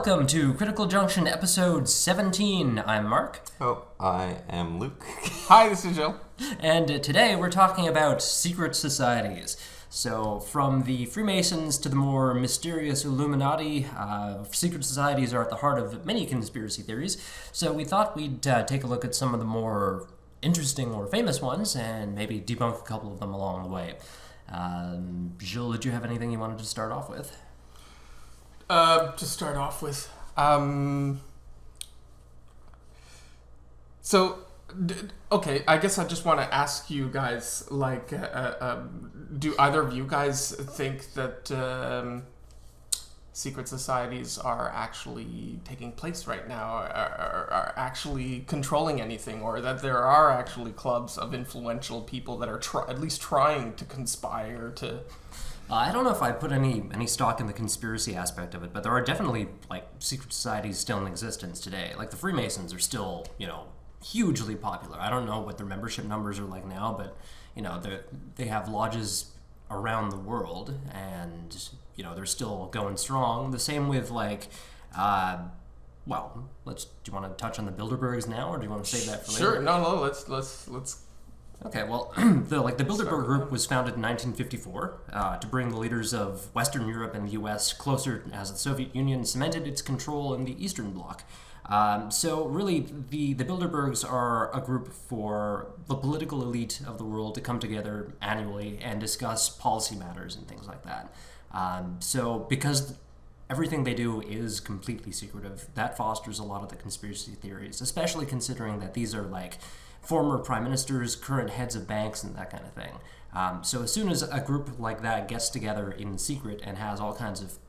Welcome to Critical Junction episode 17. I'm Mark. Oh, I am Luke. Hi, this is Jill. And today we're talking about secret societies. So from the Freemasons to the more mysterious Illuminati, secret societies are at the heart of many conspiracy theories. So we thought we'd take a look at some of the more interesting or famous ones and maybe debunk a couple of them along the way. Jill, did you have anything you wanted to start off with? To start off with, okay, I guess I just want to ask you guys, do either of you guys think that secret societies are actually taking place right now, are actually controlling anything, or that there are actually clubs of influential people that are at least trying to conspire to... I don't know if I put any stock in the conspiracy aspect of it, but there are definitely, secret societies still in existence today. Like, the Freemasons are still, hugely popular. I don't know what their membership numbers are like now, but, they have lodges around the world, and, they're still going strong. The same with, do you want to touch on the Bilderbergs now, or do you want to save that for later? Sure, no, let's... Okay, well, the Bilderberg Group was founded in 1954 to bring the leaders of Western Europe and the U.S. closer as the Soviet Union cemented its control in the Eastern Bloc. So really, the Bilderbergs are a group for the political elite of the world to come together annually and discuss policy matters and things like that. So because everything they do is completely secretive, that fosters a lot of the conspiracy theories, especially considering that these are former prime ministers, current heads of banks, and that kind of thing. So as soon as a group like that gets together in secret and has all kinds of,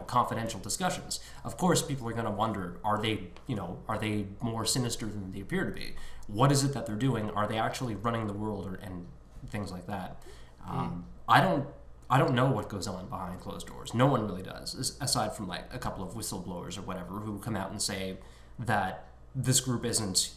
confidential discussions, of course people are going to wonder, are they more sinister than they appear to be? What is it that they're doing? Are they actually running the world and things like that? I don't know what goes on behind closed doors. No one really does, aside from a couple of whistleblowers or whatever who come out and say that this group isn't,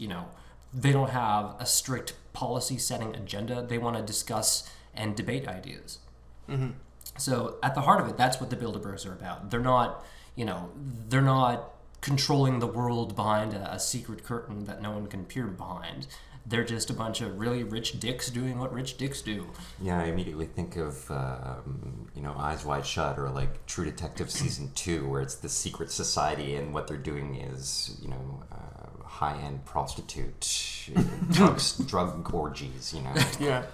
they don't have a strict policy-setting agenda. They want to discuss and debate ideas. Mm-hmm. So at the heart of it, that's what the Bilderbergs are about. They're not, they're not controlling the world behind a secret curtain that no one can peer behind. They're just a bunch of really rich dicks doing what rich dicks do. Yeah, I immediately think of, Eyes Wide Shut or True Detective Season 2, where it's the secret society and what they're doing is, high-end prostitute, drug orgies, Yeah,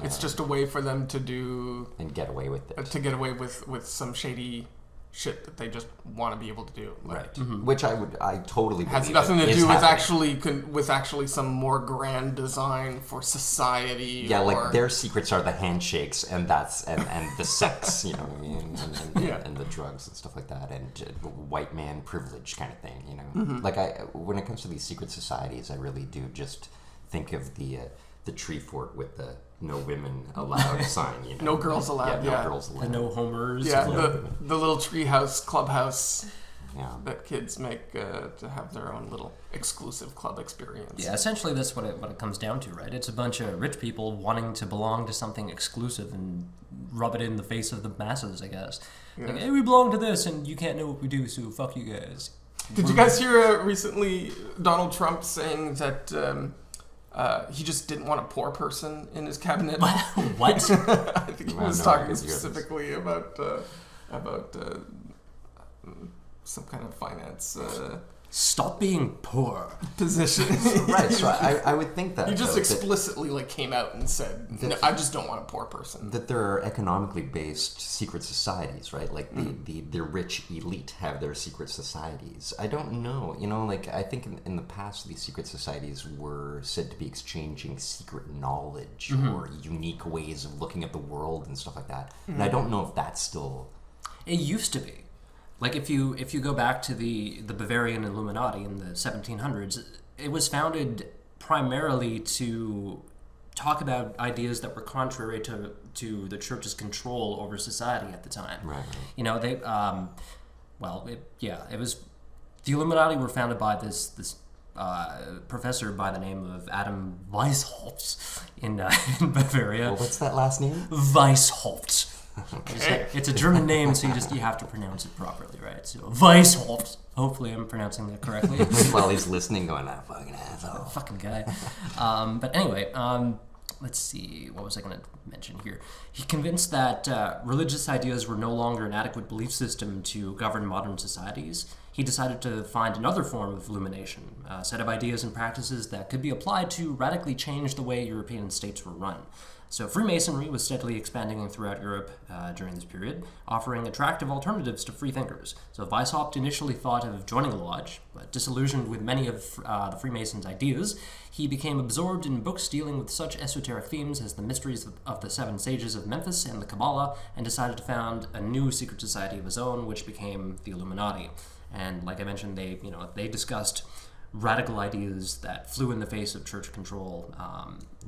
it's just a way for them to do... And get away with it. To get away with some shady shit that they just want to be able to do. Right. Mm-hmm. Which I totally believe has nothing to do with actually some more grand design for society. Yeah, their secrets are the handshakes and the sex, and the drugs and stuff like that, and white man privilege kind of thing, Mm-hmm. When it comes to these secret societies, I really do just think of the tree fort with the no women allowed sign, No girls allowed, No girls allowed. The no homers. Yeah, the little treehouse clubhouse yeah. that kids make to have their own little exclusive club experience. Yeah, essentially that's what it comes down to, right? It's a bunch of rich people wanting to belong to something exclusive and rub it in the face of the masses, I guess. Yeah. Hey, we belong to this and you can't know what we do, so fuck you guys. Did you guys hear recently Donald Trump saying that... he just didn't want a poor person in his cabinet. What? I think he was talking specifically about some kind of finance Stop being poor position. Right, so I would think that... He just explicitly came out and said, no, I just don't want a poor person. That there are economically based secret societies, right? The rich elite have their secret societies. I don't know, I think in the past these secret societies were said to be exchanging secret knowledge mm-hmm. or unique ways of looking at the world and stuff like that. Mm-hmm. And I don't know if that's still... It used to be. If you go back to the Bavarian Illuminati in the 1700s, it was founded primarily to talk about ideas that were contrary to the church's control over society at the time. Right. It was the Illuminati were founded by this professor by the name of Adam Weishaupt in Bavaria. Well, what's that last name? Weishaupt. It's a German name, so you have to pronounce it properly, right? So Weishaupt. Hopefully, I'm pronouncing that correctly. While he's listening, going, "Ah, fucking asshole." Fucking guy. But anyway, let's see. What was I going to mention here? He convinced that religious ideas were no longer an adequate belief system to govern modern societies. He decided to find another form of illumination, a set of ideas and practices that could be applied to radically change the way European states were run. So Freemasonry was steadily expanding throughout Europe during this period, offering attractive alternatives to free thinkers. So Weishaupt initially thought of joining a lodge, but disillusioned with many of the Freemasons' ideas, he became absorbed in books dealing with such esoteric themes as the mysteries of the Seven Sages of Memphis and the Kabbalah, and decided to found a new secret society of his own, which became the Illuminati. And like I mentioned, they discussed radical ideas that flew in the face of church control.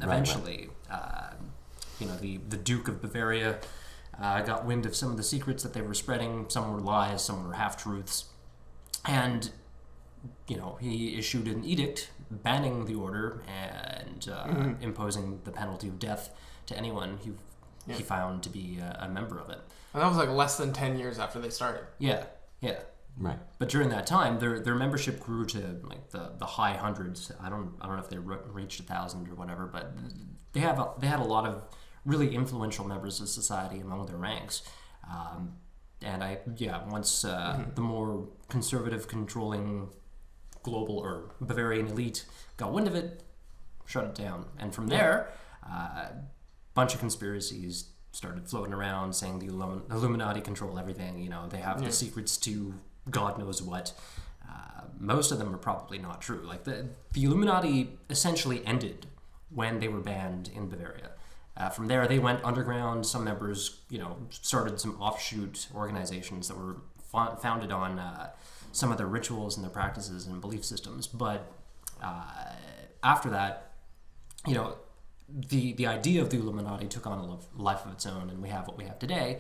Eventually, the Duke of Bavaria got wind of some of the secrets that they were spreading. Some were lies, some were half-truths. And, he issued an edict banning the order and imposing the penalty of death to anyone who he found to be a member of it. And that was like less than 10 years after they started. Yeah. Right. But during that time, their membership grew to like the high hundreds. I don't know if they reached 1,000 or whatever, but they had a lot of really influential members of society among their ranks. Once the more conservative, controlling global or Bavarian elite got wind of it, shut it down, and from there, a bunch of conspiracies started floating around saying the Illuminati control everything. They have the secrets to God knows what. Most of them are probably not true. Like the Illuminati essentially ended when they were banned in Bavaria. From there, they went underground. Some members, started some offshoot organizations that were founded on some of their rituals and their practices and belief systems. But after that, the idea of the Illuminati took on a life of its own, and we have what we have today.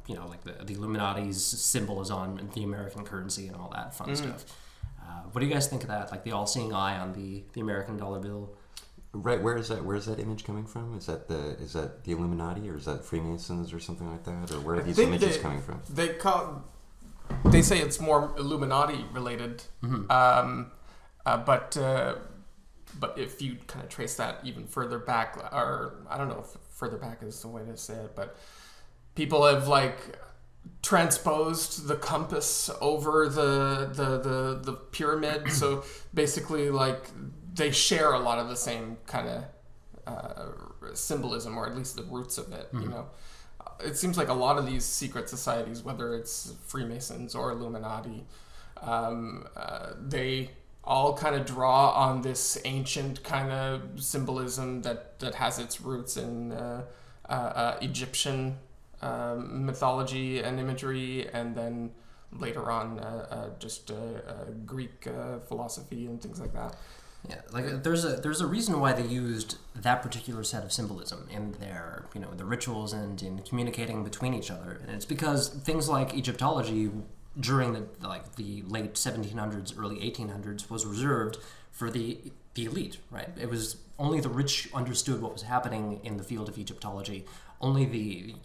Like the Illuminati's symbol is on the American currency and all that fun stuff. What do you guys think of that? Like the all-seeing eye on the American dollar bill? Right. Where is that image coming from? Is that the Illuminati, or is that Freemasons or something like that? Or where are these images coming from? They say it's more Illuminati related. But if you kind of trace that even further back, or I don't know if further back is the way to say it, but people have transposed the compass over the pyramid. So basically, they share a lot of the same kind of symbolism, or at least the roots of it. It seems like a lot of these secret societies, whether it's Freemasons or Illuminati, they all kind of draw on this ancient kind of symbolism that has its roots in Egyptian mythology and imagery, and then later on Greek philosophy and things like that. Yeah, there's a reason why they used that particular set of symbolism in their the rituals and in communicating between each other, and it's because things like Egyptology during the late 1700s, early 1800s was reserved for the elite, right? It was only the rich understood what was happening in the field of Egyptology. Only the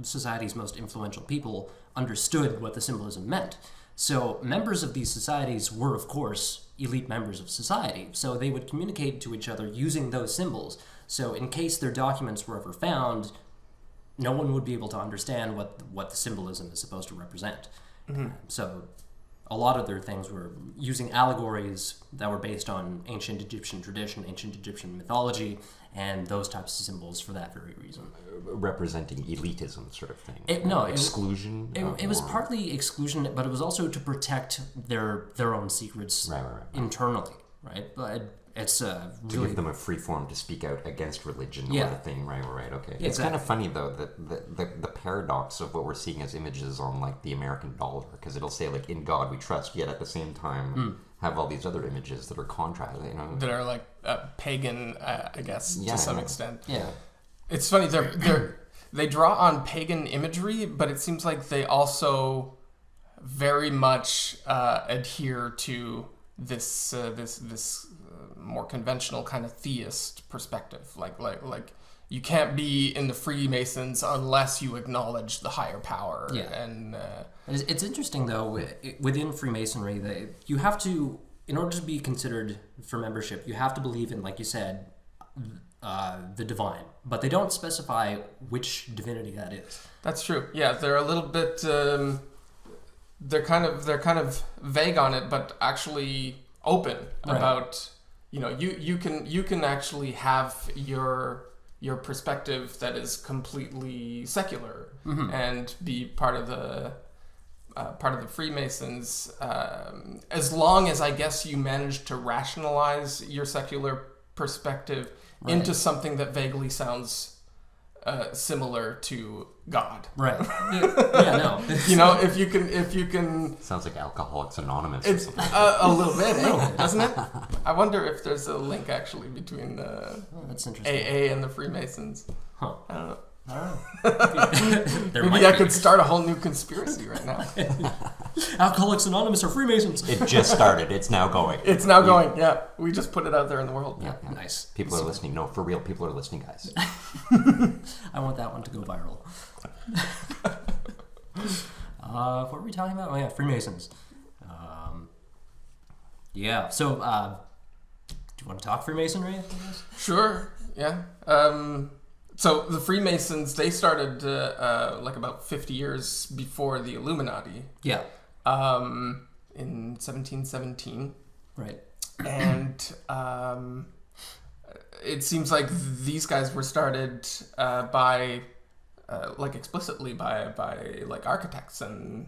society's most influential people understood what the symbolism meant. So members of these societies were, of course, elite members of society. So they would communicate to each other using those symbols. So in case their documents were ever found, no one would be able to understand what the symbolism is supposed to represent. So a lot of their things were using allegories that were based on ancient Egyptian tradition, ancient Egyptian mythology, and those types of symbols for that very reason. Representing elitism sort of thing. Exclusion? It was partly exclusion, but it was also to protect their own secrets internally, right? But it's really... To give them a free form to speak out against religion or the thing, right, okay. Yeah, it's kind of funny, though, that the paradox of what we're seeing as images on, the American dollar, because it'll say, in God we trust, yet at the same time have all these other images that are contrast, that are pagan, I guess, to some extent. Yeah. It's funny, they draw on pagan imagery, but it seems like they also very much adhere to this more conventional kind of theist perspective, like you can't be in the Freemasons unless you acknowledge the higher power. Yeah. And It's interesting, though, within Freemasonry, that you have to, in order to be considered for membership, you have to believe in, like you said, the divine. But they don't specify which divinity that is. that's true. Yeah, they're a little bit. They're kind of vague on it, but actually open about. You can actually have your perspective that is completely secular and be part of the Freemasons, as long as I guess you manage to rationalize your secular perspective into something that vaguely sounds similar to God. Right. Yeah, no. If you can. Sounds like Alcoholics Anonymous. It's or something. a little bit, doesn't it? I wonder if there's a link actually between the That's interesting. AA and the Freemasons. Huh. I don't know. There Maybe might I be. could start a whole new conspiracy right now. Alcoholics Anonymous are Freemasons. It just started. It's now going. It's now going. Yeah, we just put it out there in the world. Yeah. Nice. People are listening. No, for real, people are listening, guys. I want that one to go viral. What were we talking about? Oh yeah, Freemasons. Yeah. So, do you want to talk Freemasonry? I guess? Sure. Yeah. So the Freemasons, they started like about 50 years before the Illuminati. Yeah. In 1717. Right. And it seems like these guys were started by like explicitly by like architects and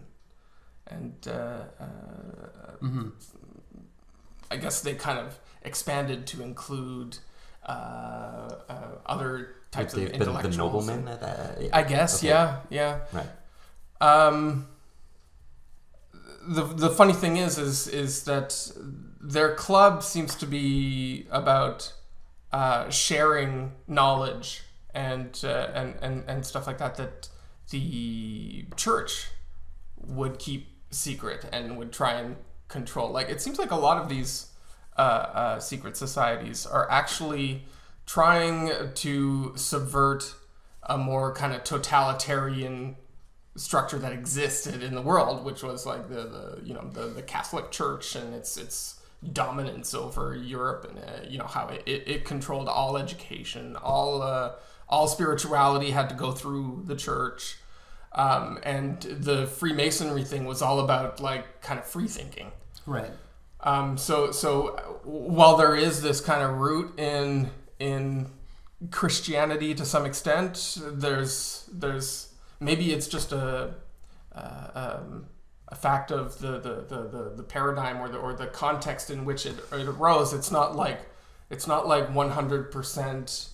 I guess they kind of expanded to include other types of They've been intellectuals. the noblemen. I guess, okay. yeah. Right. The funny thing is that their club seems to be about sharing knowledge and stuff like that the church would keep secret and would try and control. Like, it seems like a lot of these secret societies are actually trying to subvert a more kind of totalitarian structure that existed in the world, which was like the Catholic Church and its dominance over Europe, and how it controlled all education, all spirituality had to go through the church, and the Freemasonry thing was all about like kind of free thinking. Right. So while there is this kind of root in Christianity to some extent, there's maybe it's just a fact of the paradigm or the context in which it arose. It's not like 100%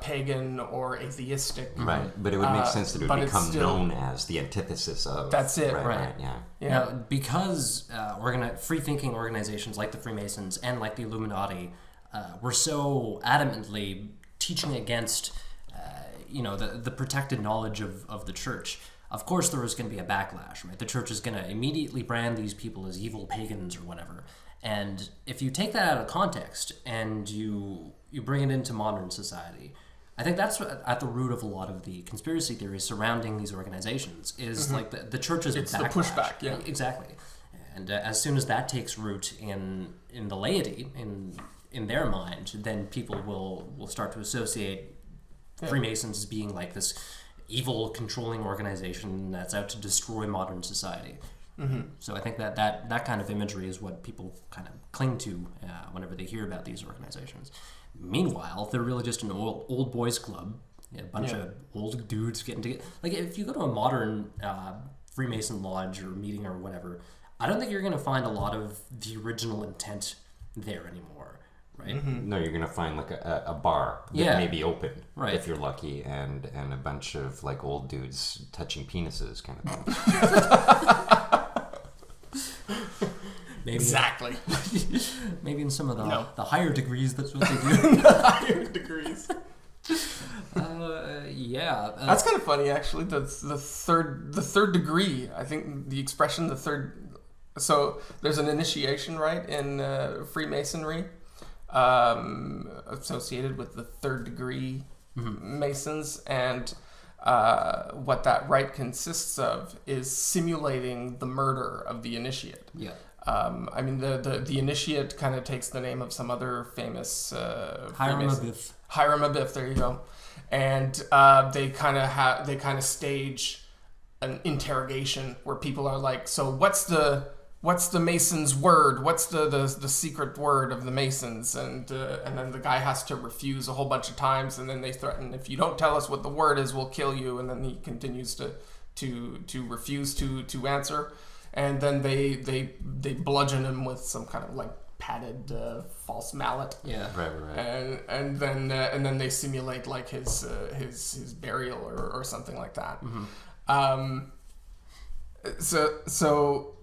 pagan or atheistic. Right, but it would make sense that it but would it's become still- known as the antithesis of. That's it, Right. Yeah. Yeah. Now, because free-thinking organizations like the Freemasons and like the Illuminati were so adamantly teaching against, the protected knowledge of the church, of course there was going to be a backlash, right? The church is going to immediately brand these people as evil pagans or whatever. And if you take that out of context and you bring it into modern society, I think that's at the root of a lot of the conspiracy theories surrounding these organizations is like the church's It's backlash. the pushback, yeah. Exactly. And as soon as that takes root in the laity, in their mind, then people will start to associate Freemasons as being like this evil, controlling organization that's out to destroy modern society. Mm-hmm. So I think that kind of imagery is what people kind of cling to whenever they hear about these organizations. Meanwhile, they're really just an old boys club, a bunch of old dudes getting together. Like, if you go to a modern Freemason lodge or meeting or whatever, I don't think you're going to find a lot of the original intent there anymore, right? Mm-hmm. No, you're gonna find like a bar that may be open, Right. if you're lucky, and a bunch of like old dudes touching penises, kind of thing. Maybe Exactly. maybe in some of the No. the higher degrees, that's what they do. Higher degrees. That's kind of funny, actually. The third degree. I think the expression the third. So there's an initiation, right, in Freemasonry, associated with the third degree Masons, and what that rite consists of is simulating the murder of the initiate. Yeah. I mean, the initiate kind of takes the name of some other famous Hiram Freemason. Abiff. Hiram Abiff, there you go. And they kind of stage an interrogation where people are like, so what's the Mason's word? What's the secret word of the Masons? And then the guy has to refuse a whole bunch of times, and then they threaten, if you don't tell us what the word is, we'll kill you. And then he continues to refuse to answer, and then they bludgeon him with some kind of like padded false mallet. Yeah. Right. And then they simulate like his burial or something like that. So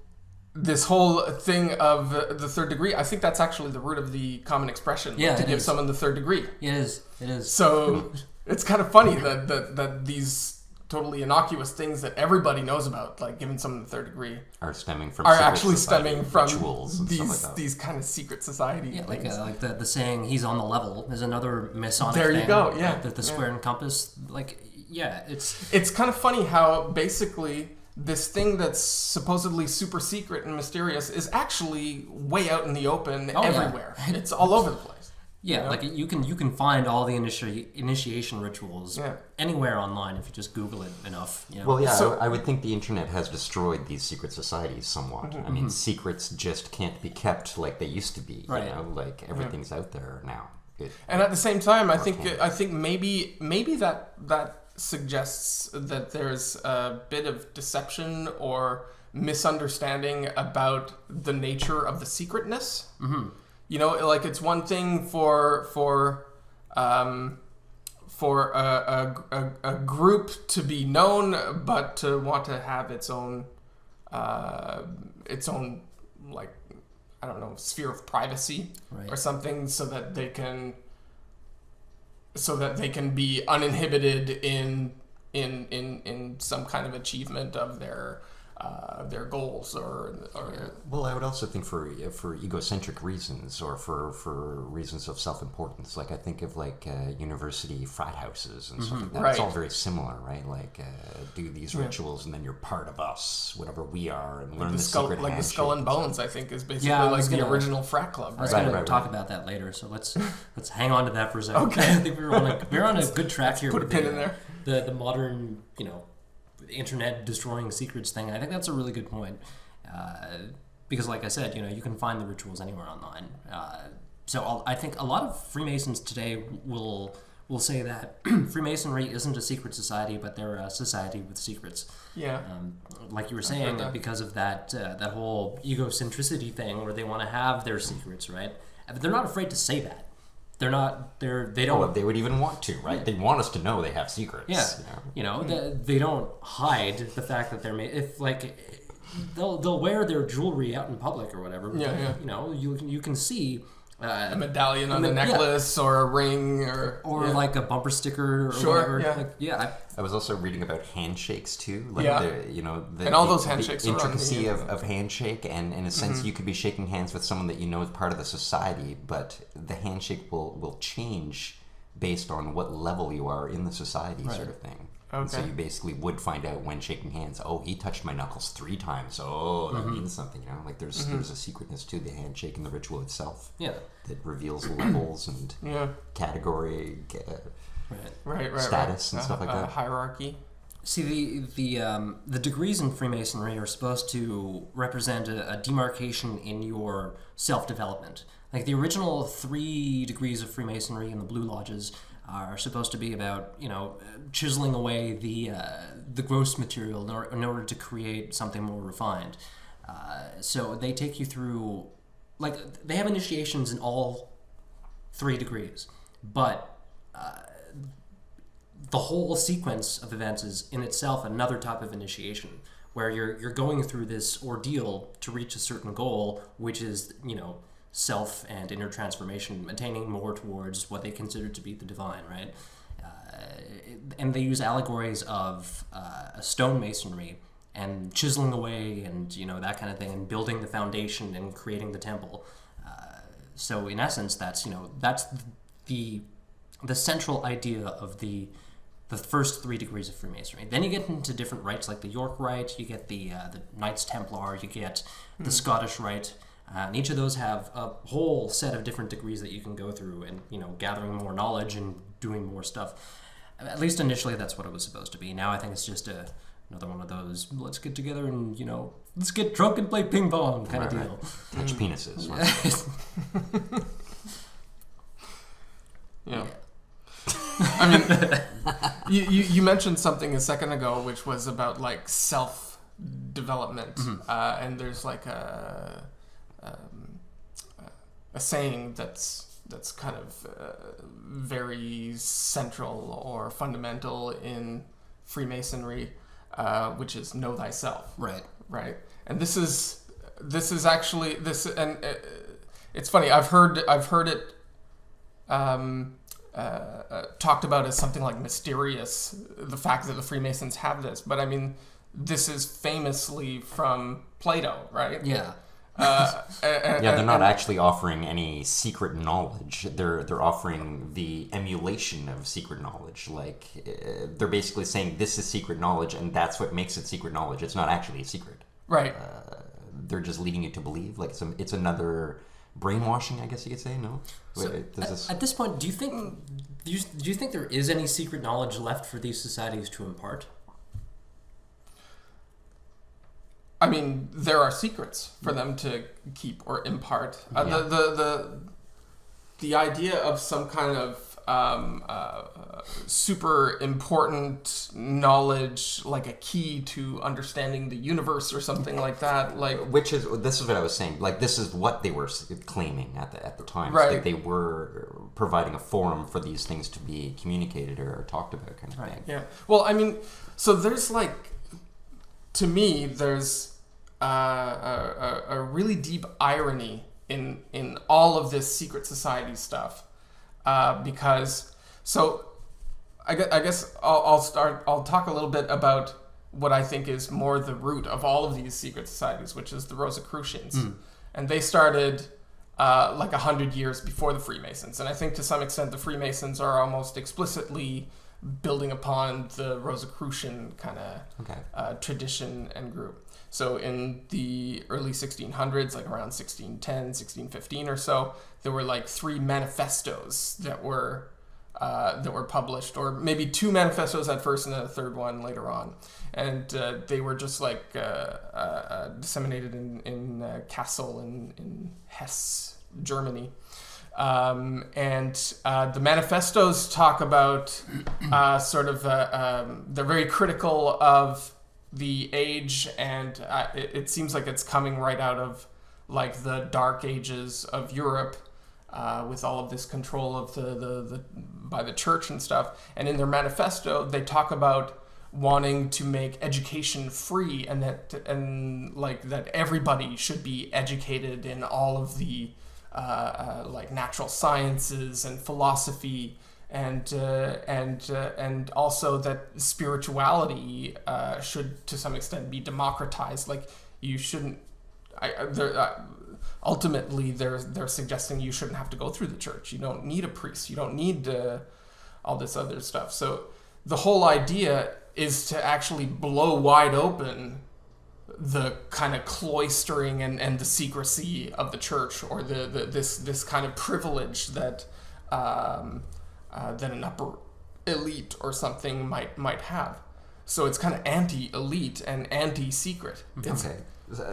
this whole thing of the third degree, I think that's actually the root of the common expression. Yeah, to it give is. someone the third degree. It is. So it's kind of funny that these totally innocuous things that everybody knows about, like giving someone the third degree, Are stemming from are secret actually society stemming from rituals and stuff like that. these kind of secret society Yeah, things. like the saying "he's on the level" is another Masonic There you thing. go, yeah, The square and compass, like, yeah, It's kind of funny how basically this thing that's supposedly super secret and mysterious is actually way out in the open Oh, yeah. everywhere. It's all over the place. yeah, You know? like you can find all the initiation rituals Yeah. anywhere online if you just Google it enough. You know? Well, yeah, So- I would think the internet has destroyed these secret societies somewhat. Mm-hmm. I mean, secrets just can't be kept like they used to be. Right. You know, like everything's out there now. And at the same time, I think Okay. maybe that suggests that there's a bit of deception or misunderstanding about the nature of the secretness. Mm-hmm. You know, like it's one thing for a group to be known, but to want to have its own like, I don't know, sphere of privacy Right. or something, so that they can be uninhibited in some kind of achievement of their goals or Well, I would also think for egocentric reasons or for reasons of self-importance. Like I think of like university frat houses and stuff like that. Right. It's all very similar, right? Like do these rituals and then you're part of us, whatever we are, and learn the secret like the handshake Skull and and Bones. I think is basically Yeah, I like was the gonna- original frat club. I was Right? going right, to talk right. about that later, so let's hang on to that for a second. Okay. I think we're on a good track here. put a with pin the, in there. The modern, internet destroying secrets thing. I think that's a really good point. Because, like I said, you can find the rituals anywhere online. So I think a lot of Freemasons today will say that Freemasonry isn't a secret society, but they're a society with secrets. Yeah. Like you were heard saying, that. because of that whole egocentricity thing, where they want to have their secrets, right? But they're not afraid to say that. They don't. Oh, they would even want to, right? They want us to know they have secrets. Yeah, they don't hide the fact that they're if like they'll wear their jewelry out in public or whatever. But Yeah. You can see A medallion on the- the necklace or a ring or yeah. like a bumper sticker or Sure, whatever. yeah. Like, yeah, I was also reading about handshakes too, like Yeah. And all those handshakes the are on the intricacy internet. of handshake, and in a sense, you could be shaking hands with someone that you know is part of the society, but the handshake will change based on what level you are in the society, sort of thing. And so Okay. you basically would find out when shaking hands. Oh, he touched my knuckles 3 times. Oh, that means something. Like there's a secretness to the handshake and the ritual itself yeah, that reveals levels and yeah. category. right. Right. Status and stuff like that. Hierarchy. See, the degrees in Freemasonry are supposed to represent a demarcation in your self-development. Like the original 3 degrees of Freemasonry in the Blue Lodges are supposed to be about chiseling away the gross material in order to create something more refined. So they take you through, like they have initiations in all 3 degrees, but the whole sequence of events is in itself another type of initiation, where you're going through this ordeal to reach a certain goal, which is self and inner transformation, attaining more towards what they consider to be the divine, right? And they use allegories of stonemasonry and chiseling away and that kind of thing, and building the foundation and creating the temple. So in essence, that's the the central idea of the first 3 degrees of Freemasonry. Then you get into different rites like the York Rite, you get the Knights Templar, you get the Scottish Rite, and each of those have a whole set of different degrees that you can go through and, gathering more knowledge and doing more stuff. At least initially that's what it was supposed to be. Now I think it's just another one of those, let's get together and, let's get drunk and play ping pong kind of deal. Touch penises. Right? Yeah. I mean, you mentioned something a second ago, which was about like self-development, and there's like a saying that's kind of very central or fundamental in Freemasonry, which is know thyself. Right. Right. And this is actually this, and it's funny. I've heard it. Talked about as something like mysterious, the fact that the Freemasons have this, but I mean, this is famously from Plato, right? Yeah. They're not actually offering any secret knowledge. They're offering the emulation of secret knowledge. Like they're basically saying this is secret knowledge, and that's what makes it secret knowledge. It's not actually a secret. Right. They're just leading you to believe. Like it's another brainwashing, I guess you could say. No. So at this point, do you think there is any secret knowledge left for these societies to impart? I mean, there are secrets for them to keep or impart. The idea of some kind of super important knowledge, like a key to understanding the universe or something like that, like this is what I was saying. Like this is what they were claiming at the time. Right. Like they were providing a forum for these things to be communicated or talked about, kind of thing. Yeah. Well, I mean, so there's like, to me, there's a really deep irony in all of this secret society stuff, because I guess I'll talk a little bit about what I think is more the root of all of these secret societies, which is the Rosicrucians, and they started like 100 years before the Freemasons, and I think to some extent the Freemasons are almost explicitly building upon the Rosicrucian kind of tradition and group. So in the early 1600s, like around 1610, 1615 or so, there were like 3 manifestos that were published, or maybe 2 manifestos at first and then a third one later on. And they were just like disseminated in Kassel in Hesse, Germany. And the manifestos talk about they're very critical of the age, and it seems like it's coming right out of like the dark ages of Europe, with all of this control of the by the church and stuff. And in their manifesto, they talk about wanting to make education free, and that everybody should be educated in all of the like natural sciences and philosophy, and also that spirituality should to some extent be democratized. Like you shouldn't. Ultimately, they're suggesting you shouldn't have to go through the church. You don't need a priest. You don't need all this other stuff. So the whole idea is to actually blow wide open the kind of cloistering and the secrecy of the church, or this kind of privilege that an upper elite or something might have. So it's kind of anti-elite and anti-secret. Okay.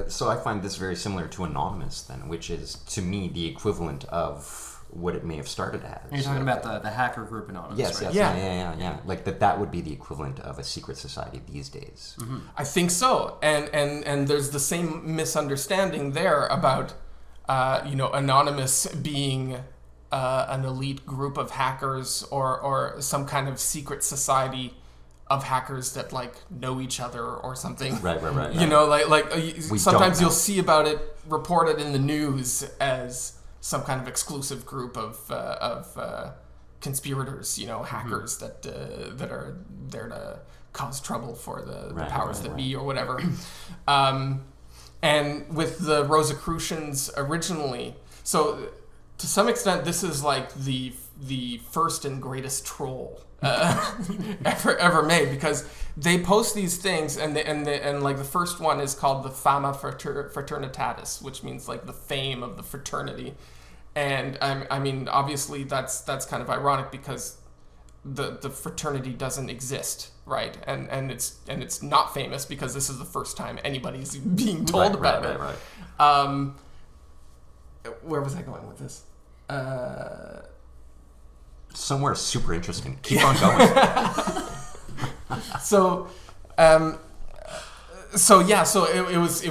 So I find this very similar to Anonymous then, which is to me the equivalent of what it may have started as. You're talking about the hacker group Anonymous, yes, right? Yes, yeah. Like that would be the equivalent of a secret society these days. Mm-hmm. I think so. And there's the same misunderstanding there about Anonymous being an elite group of hackers or some kind of secret society of hackers that like know each other or something. Right. Sometimes you'll see about it reported in the news as some kind of exclusive group of conspirators, hackers that are there to cause trouble for the powers that be or whatever. And with the Rosicrucians originally, so to some extent this is like the the first and greatest troll ever made, because they post these things, and like the first one is called the Fama Fraternitatis, which means like the fame of the fraternity. And I mean, obviously that's kind of ironic because the fraternity doesn't exist, right? And it's not famous because this is the first time anybody's being told about it. Right. Where was I going with this? Somewhere super interesting. Keep on going. So it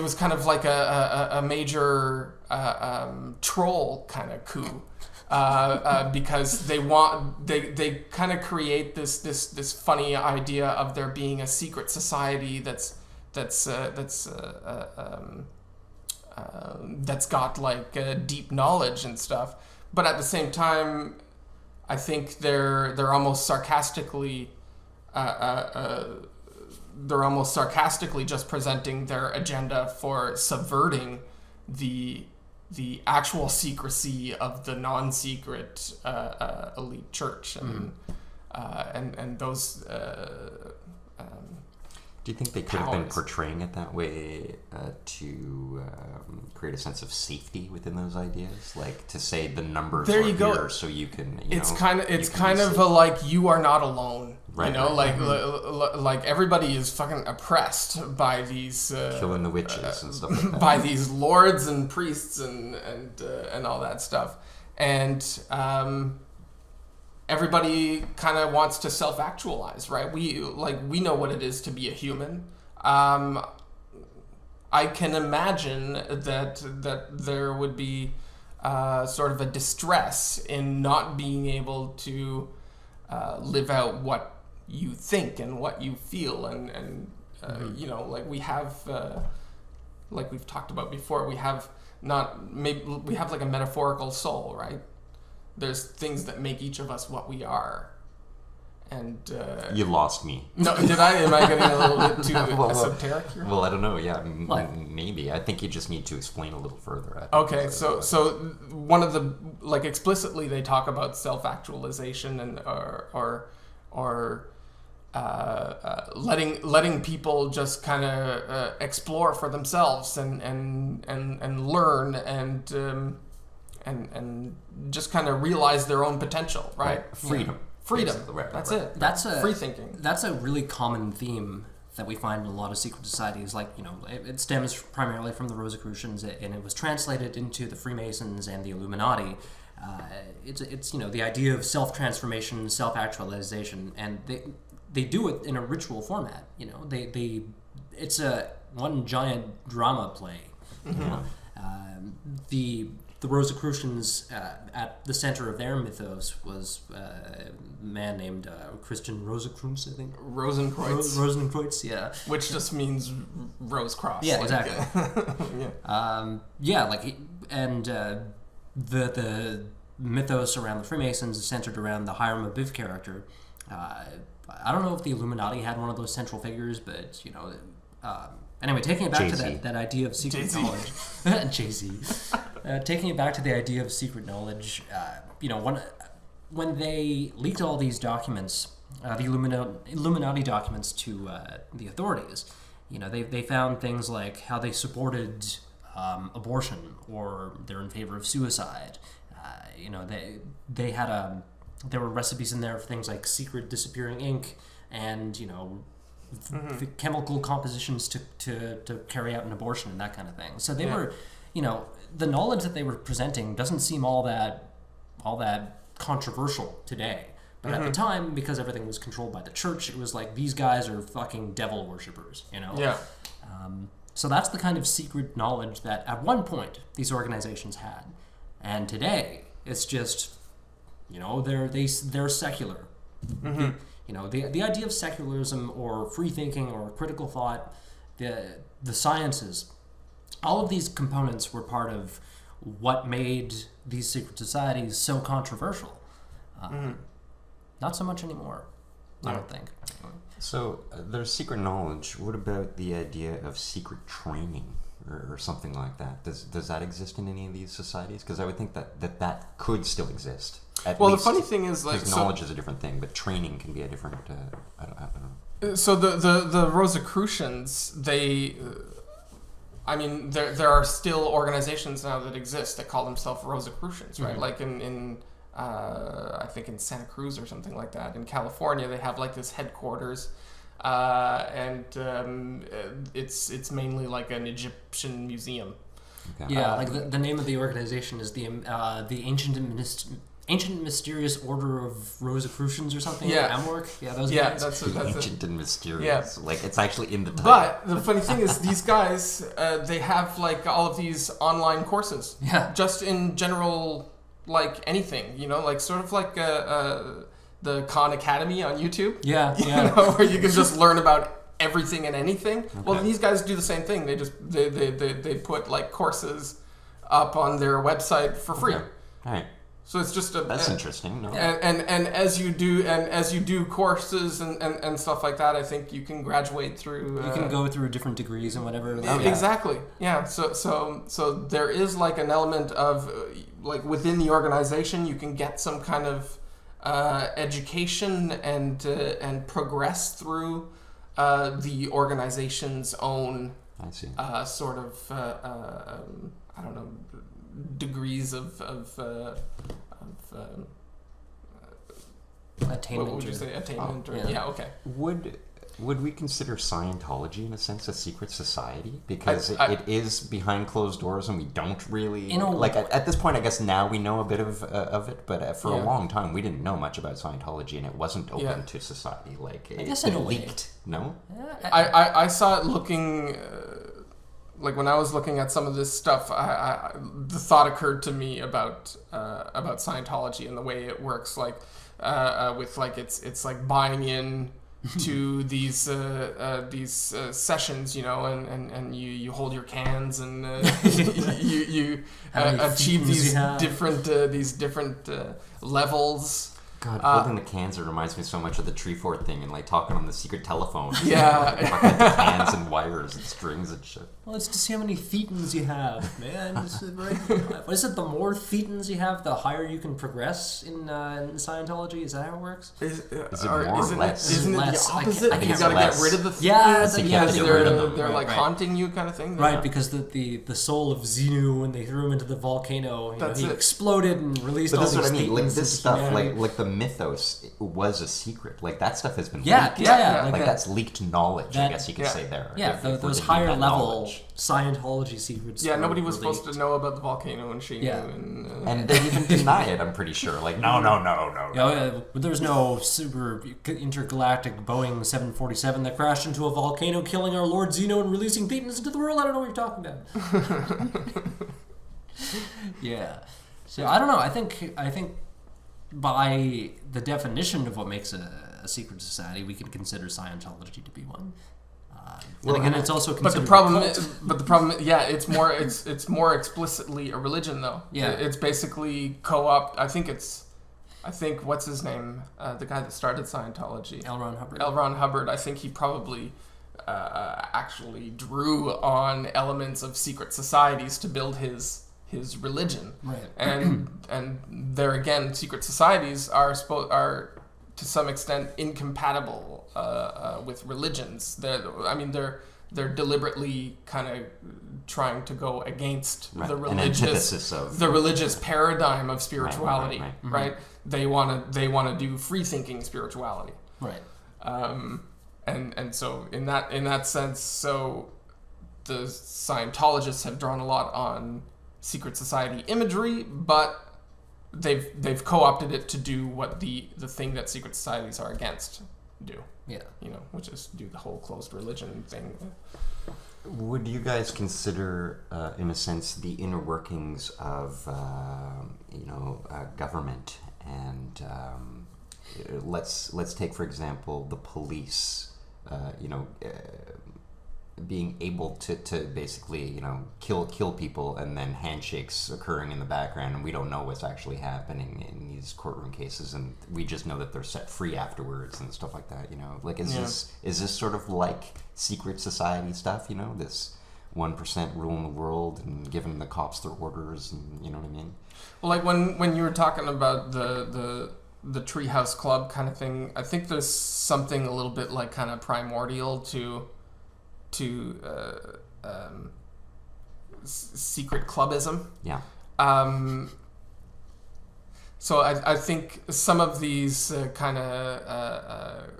was kind of like a major troll kind of coup, because they kind of create this funny idea of there being a secret society that's got like deep knowledge and stuff, but at the same time, I think they're almost sarcastically just presenting their agenda for subverting the actual secrecy of the non-secret elite church, and those. Do you think they could have been portraying it that way to create a sense of safety within those ideas, like to say the numbers there are you go. here, so you can. It's kind of a, like, you are not alone. Right, you know, right. like everybody is fucking oppressed by these killing the witches and stuff like that. by these lords and priests and all that stuff, and everybody kind of wants to self-actualize, right? We know what it is to be a human. I can imagine that there would be sort of a distress in not being able to live out what you think and what you feel, and you know, like we have, like we've talked about before, we have like a metaphorical soul, right? There's things that make each of us what we are. And you lost me. No, did I? Am I getting a little bit too esoteric here? Well, I don't know. Yeah, maybe. I think you just need to explain a little further. Okay, so one of the, like, explicitly they talk about self-actualization and or letting people just kind of explore for themselves and learn and just kind of realize their own potential, right? Freedom. Right. That's it. That's free thinking. That's a really common theme that we find in a lot of secret societies. Like, you know, it stems primarily from the Rosicrucians, and it was translated into the Freemasons and the Illuminati. It's you know, the idea of self-transformation, self-actualization, and they do it in a ritual format. You know, it's a one giant drama play. Mm-hmm. You know? The Rosicrucians, at the center of their mythos was a man named Christian Rosicrucians, I think. Rosenkreutz, yeah. Which just means rose cross. Yeah, exactly. Yeah. The mythos around the Freemasons is centered around the Hiram Abiff character. I don't know if the Illuminati had one of those central figures, but, you know... Anyway, taking it back to that idea of secret knowledge, Jay-Z. Taking it back to the idea of secret knowledge, you know, when they leaked all these documents, the Illuminati documents to the authorities, you know, they found things like how they supported abortion, or they're in favor of suicide. You know, they had there were recipes in there for things like secret disappearing ink, and, you know, the chemical compositions to carry out an abortion and that kind of thing. So they were, you know, the knowledge that they were presenting doesn't seem all that controversial today. But at the time, because everything was controlled by the church, it was like, these guys are fucking devil worshippers, you know? Yeah. So that's the kind of secret knowledge that at one point these organizations had. And today, it's just, you know, they're secular. Mm-hmm. You know, the idea of secularism or free thinking or critical thought, the sciences, all of these components were part of what made these secret societies so controversial. Not so much anymore, I don't think. So there's secret knowledge. What about the idea of secret training or something like that? Does that exist in any of these societies? Because I would think that could still exist. at Well, the least, funny thing is, like, because knowledge is a different thing, but training can be a different. I don't know. So the Rosicrucians, they, I mean, there are still organizations now that exist that call themselves Rosicrucians, right? Like in I think in Santa Cruz or something like that. In California, they have like this headquarters, and it's mainly like an Egyptian museum. Okay. Yeah, like the name of the organization is the Ancient Mysterious Order of Rosicrucians or something. Yeah. Amorc. Yeah, those Yeah, guys. that's Ancient and mysterious. Like it's actually in the title. But the funny thing is, these guys, they have like all of these online courses. Yeah. Just in general, like anything, you know, like sort of like the Khan Academy on YouTube. Yeah, You yeah. know, where you can just learn about everything and anything. Okay. Well, these guys do the same thing. They put like courses up on their website for free. Okay. All right. So it's just That's interesting. No. and as you do courses and stuff like that, I think you can graduate through. You can go through different degrees and whatever. Exactly. Yeah. So there is like an element of like within the organization, you can get some kind of education and progress through the organization's own I see. sort of I don't know, degrees of Attainment. what would you say, attainment? Or, yeah. yeah, okay. Would we consider Scientology in a sense a secret society because it is behind closed doors and we don't really like at this point? I guess now we know a bit of it, but for a long time we didn't know much about Scientology and it wasn't open to society. Like I guess it in a way. leaked. No. I saw it looking. Like when I was looking at some of this stuff, the thought occurred to me about Scientology and the way it works. Like with like it's like buying in to these sessions, you know, and you hold your cans and you achieve these different levels. God, holding the cans, it reminds me so much of the tree fort thing and like talking on the secret telephone. Yeah. Talking about the cans and wires and strings and shit. Well, it's to see how many thetans you have, man. What is it? The more thetans you have, the higher you can progress in Scientology. Is that how it works? Is it more or less? Isn't it Less. the I opposite? think You it's gotta less. get rid of the Yeah, things you have because to get rid of them. they're Right, like right. haunting you, kind of thing. Right, because the soul of Xenu, when they threw him into the volcano, That's he it. exploded and released But all this is these what I mean. Like thetans this into stuff, humanity. like the mythos was a secret. Like that stuff has been Yeah, leaked. yeah. Like Like that's leaked knowledge. I that- guess you could yeah. say there. Yeah, if we're those to higher that level knowledge. Scientology secrets. Yeah, were nobody was supposed to leaked. know about the volcano and Xenu. Yeah. And they even deny it. I'm pretty sure. Like no. Yeah, there's no super intergalactic Boeing 747 that crashed into a volcano, killing our Lord Xeno and releasing thetans into the world. I don't know what you're talking about. Yeah. So I don't know. I think by the definition of what makes a secret society, we could consider Scientology to be one. And again, it's also But considered the problem, a cult. yeah, it's more explicitly a religion though. Yeah. It's basically co-opt. I think what's his name, the guy that started Scientology, L. Ron Hubbard. L. Ron Hubbard. I think he probably actually drew on elements of secret societies to build his religion. Right. And there again, secret societies are to some extent incompatible with religions. They're deliberately kind of trying to go against Right. the An antithesis of the religious paradigm of spirituality. Right. Right? They want to do free thinking spirituality. Right. And so in that sense, so the Scientologists have drawn a lot on secret society imagery, but they've co-opted it to do what the thing that secret societies are against do. Yeah. You know, which is do the whole closed religion thing. Would you guys consider, in a sense, the inner workings of, government and let's take for example the police, being able to basically kill people and then handshakes occurring in the background and we don't know what's actually happening in these courtroom cases and we just know that they're set free afterwards and stuff like that, like is this sort of like secret society stuff, this 1% ruling the world and giving the cops their orders and you know what I mean? Well, like when you were talking about the Treehouse Club kind of thing, I think there's something a little bit like kind of primordial to secret clubism. Yeah. So I think some of these kind of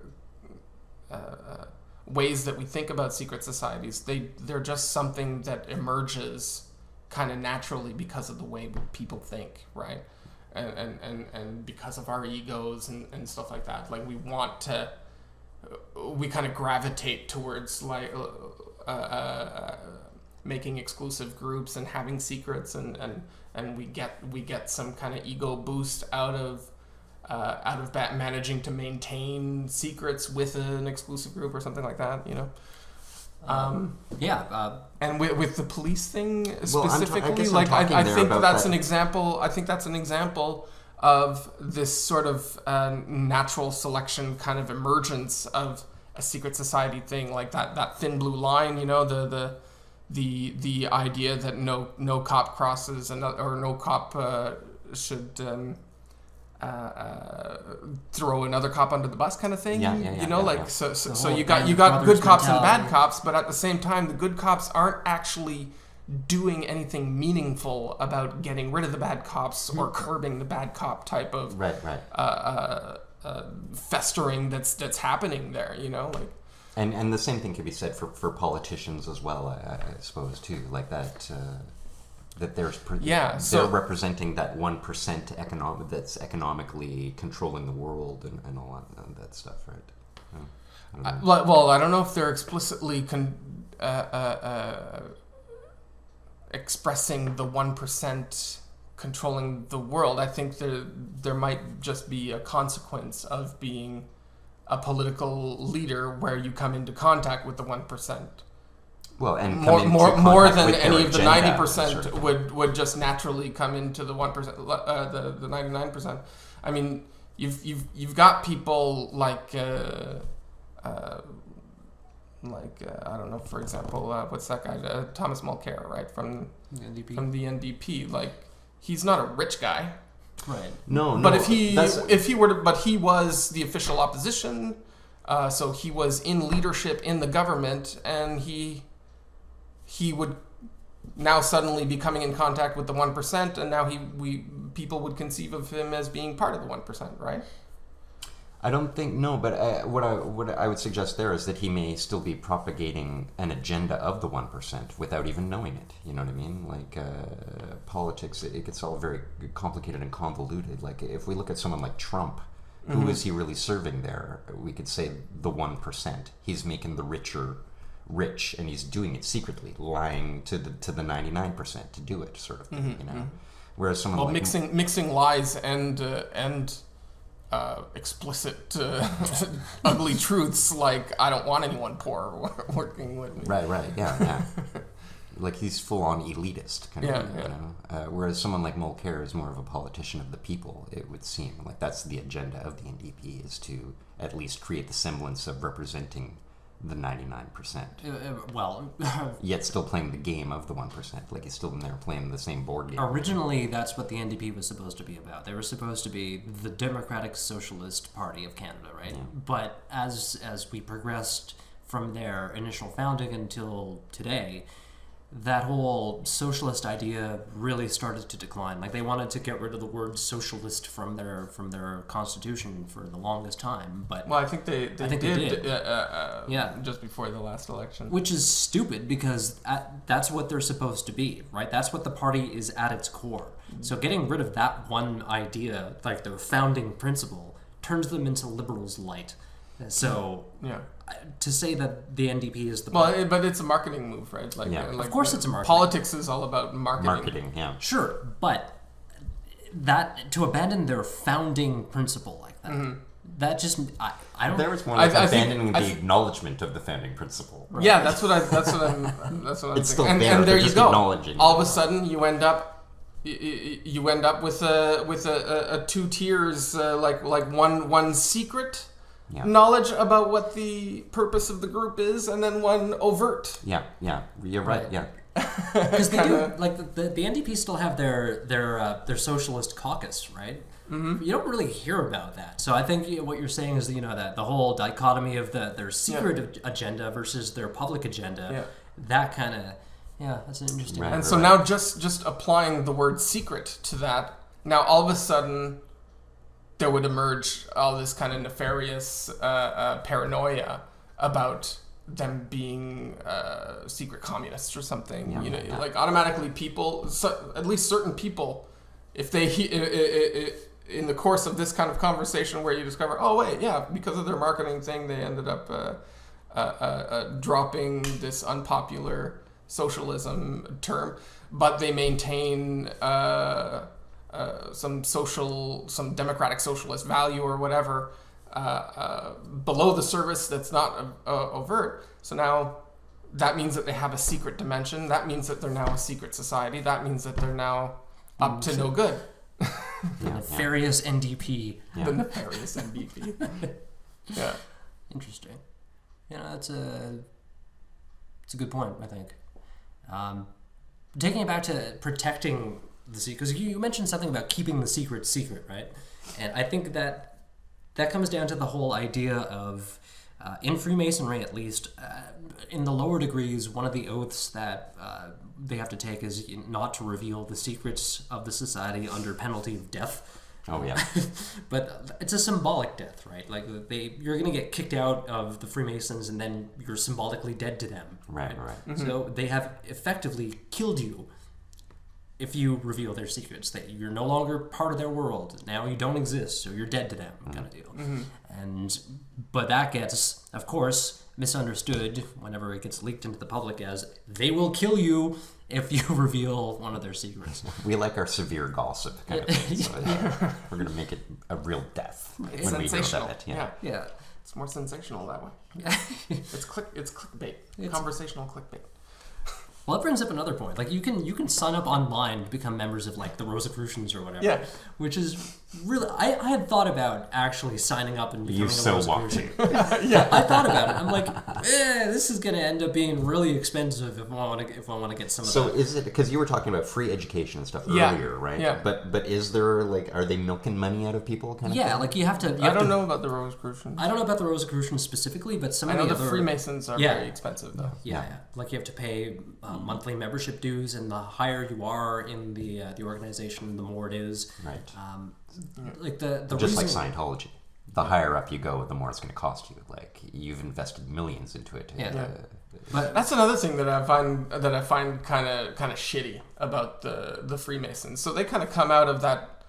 ways that we think about secret societies, they're just something that emerges kind of naturally because of the way people think, right? And because of our egos and stuff like that. Like we kind of gravitate towards like making exclusive groups and having secrets, and we get some kind of ego boost out of managing to maintain secrets with an exclusive group or something like that, you know. And with the police thing specifically, I think that's an example. I think that's an example of this sort of natural selection kind of emergence of a secret society thing, like that thin blue line, you know, the idea that no cop crosses or no cop should throw another cop under the bus kind of thing. So you got good cops and bad cops, but at the same time the good cops aren't actually doing anything meaningful about getting rid of the bad cops or curbing the bad cop type of festering that's happening there, you know, like. And the same thing can be said for politicians as well, I suppose, too. Like that they're representing that 1% that's economically controlling the world and all that stuff, right? I don't know if they're explicitly expressing the 1% controlling the world. I think there might just be a consequence of being a political leader where you come into contact with the 1%. Well, and more than any of the 90% would just naturally come into the 1%, the 99%. I mean, you've got people like I don't know, for example, what's that guy, Thomas Mulcair, right, from the NDP. Like, he's not a rich guy. Right. No. But he was the official opposition, so he was in leadership in the government, and he would now suddenly be coming in contact with the 1%, and now people would conceive of him as being part of the 1%, right? I don't think but what I would suggest there is that he may still be propagating an agenda of the 1% without even knowing it. You know what I mean? Like politics, it gets all very complicated and convoluted. Like if we look at someone like Trump, who is he really serving there? We could say the 1%. He's making the richer rich, and he's doing it secretly, lying to the 99% to do it, sort of thing. You know, whereas someone mixing lies and explicit ugly truths, like I don't want anyone poor working with me. Right, yeah. Like he's full on elitist kind of thing, you know. Whereas someone like Mulcair is more of a politician of the people. It would seem like that's the agenda of the NDP, is to at least create the semblance of representing the 99%. Yet still playing the game of the 1%. Like he's still in there playing the same board game. Originally, that's what the NDP was supposed to be about. They were supposed to be the Democratic Socialist Party of Canada, right? Yeah. But as we progressed from their initial founding until today, that whole socialist idea really started to decline. Like they wanted to get rid of the word socialist from their constitution for the longest time. But I think they did. Just before the last election, which is stupid because that's what they're supposed to be, right? That's what the party is at its core. So getting rid of that one idea, like their founding principle, turns them into liberals light. So to say that the NDP is the but it's a marketing move, right? Like, of course it's a marketing. Politics is all about marketing. Marketing, yeah. Sure, but that to abandon their founding principle like that, that just I don't. There was more like abandoning the acknowledgement of the founding principle. Right? Yeah, that's what I'm. It's still there. And there you go. All of a sudden, you end up with a two tiers, like one secret. Yeah. Knowledge about what the purpose of the group is, and then one overt. Yeah, you're right. Yeah, Because they do, like the NDP still have their socialist caucus, right? Mm-hmm. You don't really hear about that. So I think what you're saying is that, that the whole dichotomy of their secret agenda versus their public agenda, that kind of, that's an interesting. And so now just applying the word secret to that, now all of a sudden there would emerge all this kind of nefarious paranoia about them being secret communists or something. Like automatically people, at least certain people, if they in the course of this kind of conversation where you discover, oh wait, because of their marketing thing, they ended up dropping this unpopular socialism term, but they maintain some democratic socialist value or whatever below the surface that's not overt. So now that means that they have a secret dimension. That means that they're now a secret society. That means that they're now up to no good. The nefarious NDP. The nefarious NDP. Yeah. Interesting. It's a good point, I think. Taking it back to protecting the secret, because you mentioned something about keeping the secret, right? And I think that comes down to the whole idea of, in Freemasonry at least, in the lower degrees, one of the oaths that they have to take is not to reveal the secrets of the society under penalty of death. Oh, yeah. But it's a symbolic death, right? Like, you're going to get kicked out of the Freemasons and then you're symbolically dead to them. Right. Mm-hmm. So they have effectively killed you if you reveal their secrets. That you're no longer part of their world. Now you don't exist, so you're dead to them, kind of deal. Mm-hmm. But that gets, of course, misunderstood whenever it gets leaked into the public as they will kill you if you reveal one of their secrets. We like our severe gossip kind of thing. So we're going to make it a real death. It's sensational. Yeah. It's more sensational that way. It's clickbait. Conversational clickbait. Well, that brings up another point. Like, you can sign up online to become members of, like, the Rosicrucians or whatever. Yeah. Which is really... I had thought about actually signing up and becoming a Rosicrucian. Yeah. I thought about it. I'm like, this is going to end up being really expensive if I want to get some of that. So is it... Because you were talking about free education and stuff earlier, right? Yeah. But is there, like... Are they milking money out of people kind of thing? Like, you have to... I don't know about the Rosicrucians. I don't know about the Rosicrucians specifically, but some of the other... I know the Freemasons are very expensive, though. Yeah. Like, you have to pay... monthly membership dues, and the higher you are in the organization, the more it is. Right. Like the just reason, like Scientology, the higher up you go, the more it's going to cost you. Like, you've invested millions into it. But that's another thing that I find kind of shitty about the Freemasons. So they kind of come out of that.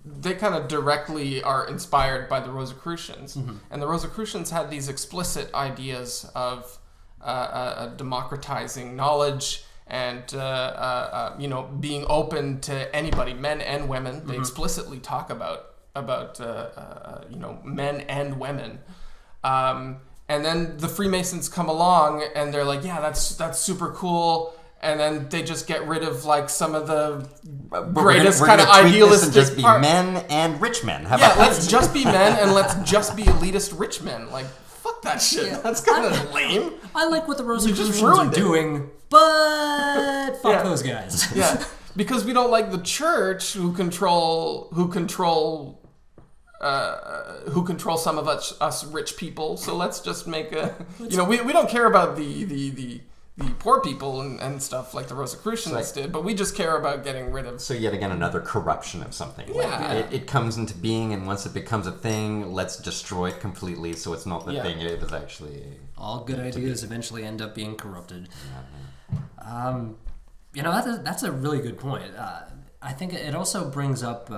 They kind of directly are inspired by the Rosicrucians, and the Rosicrucians had these explicit ideas of democratizing knowledge and being open to anybody, men and women. They explicitly talk about men and women, and then the Freemasons come along and they're like, that's super cool, and then they just get rid of like some of the greatest kind of idealistic just be parts. Men and rich men. How about let's just be men and let's just be elitist rich men. Like, fuck that shit. Yeah. That's kind of lame. I like what the Rosicrucians ruined are it. doing, but fuck those guys. Yeah, because we don't like the church who control some of us rich people. So let's just make we don't care about the poor people and stuff like the Rosicrucians did, but we just care about getting rid of. So yet again, another corruption of something. Yeah. Like, it comes into being, and once it becomes a thing, let's destroy it completely. So it's not the thing it was actually. All good ideas eventually end up being corrupted. That's a really good point. I think it also brings up,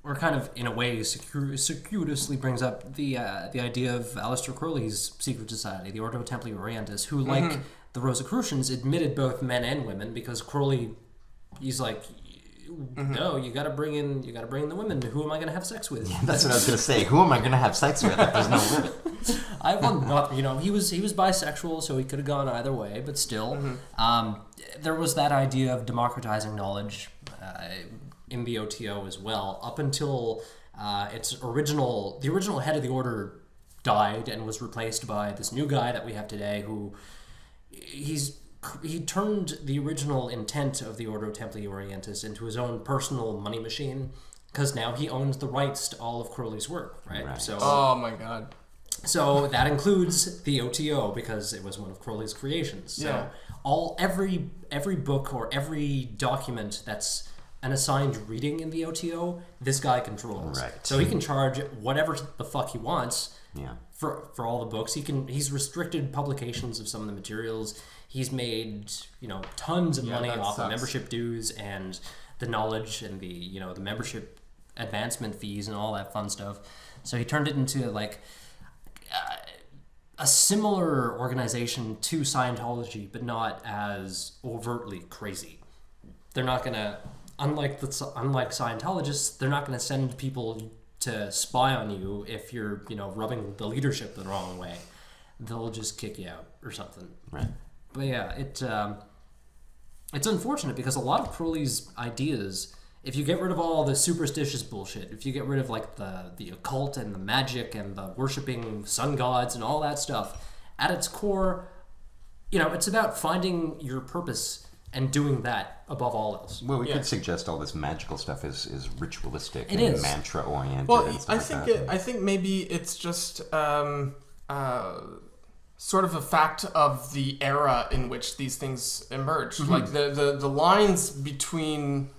or kind of in a way circuitously brings up the idea of Aleister Crowley's secret society, the Ordo Templi Orientis, who, like the Rosicrucians, admitted both men and women, because Crowley, he's like, no, you got to bring in the women. Who am I going to have sex with? Yeah, that's what I was going to say. Who am I going to have sex with if there's no women? He was bisexual, so he could have gone either way, but still, there was that idea of democratizing knowledge in the OTO as well, up until the original head of the order died and was replaced by this new guy that we have today, who he's he turned the original intent of the Ordo Templi Orientis into his own personal money machine, because now he owns the rights to all of Crowley's work, right? So, oh my god. So that includes the OTO, because it was one of Crowley's creations. So every book or every document that's an assigned reading in the OTO, this guy controls. Right. So he can charge whatever the fuck he wants. Yeah. For all the books, he's restricted publications of some of the materials. He's made tons of money off of membership dues and the knowledge and the the membership advancement fees and all that fun stuff. So he turned it into like a similar organization to Scientology, but not as overtly crazy. They're not gonna, unlike Scientologists, they're not gonna send people to spy on you if you're rubbing the leadership the wrong way. They'll just kick you out or something. Right. But yeah, it's unfortunate because a lot of Crowley's ideas, if you get rid of all the superstitious bullshit, if you get rid of like the occult and the magic and the worshipping sun gods and all that stuff, at its core, it's about finding your purpose and doing that above all else. Well, we could suggest all this magical stuff is ritualistic and and mantra oriented. Well, and stuff I think maybe it's just sort of a fact of the era in which these things emerged. Mm-hmm. Like the lines between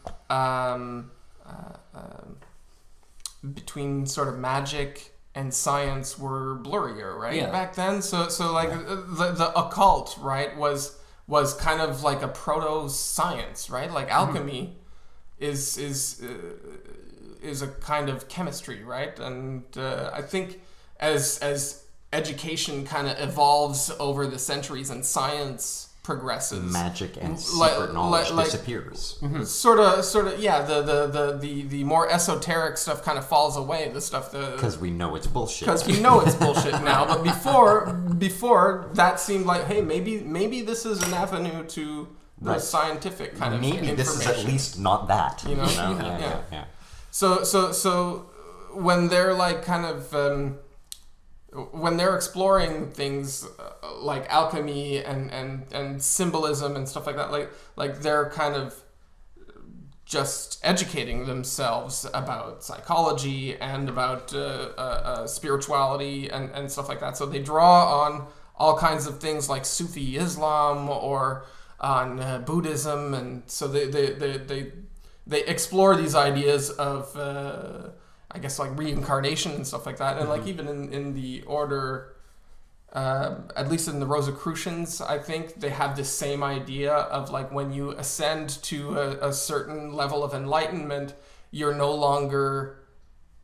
sort of magic and science were blurrier, right? Back then. So like the occult, right, was kind of like a proto science, right? Like alchemy is a kind of chemistry, right? And I think as education kind of evolves over the centuries and science progresses, magic and secret knowledge disappears. Mm-hmm. Sort of, yeah. The more esoteric stuff kind of falls away. The stuff because we know it's bullshit. Because we know it's bullshit now. But before that seemed like, hey, maybe this is an avenue to the scientific kind of information. This is at least not that. Yeah. So when they're like kind of when they're exploring things like alchemy and symbolism and stuff like that, like they're kind of just educating themselves about psychology and about spirituality and stuff like that. So they draw on all kinds of things like Sufi Islam or on Buddhism, and so they explore these ideas of I guess like reincarnation and stuff like that. And like even in the order, at least in the Rosicrucians, I think they have this same idea of like when you ascend to a certain level of enlightenment, you're no longer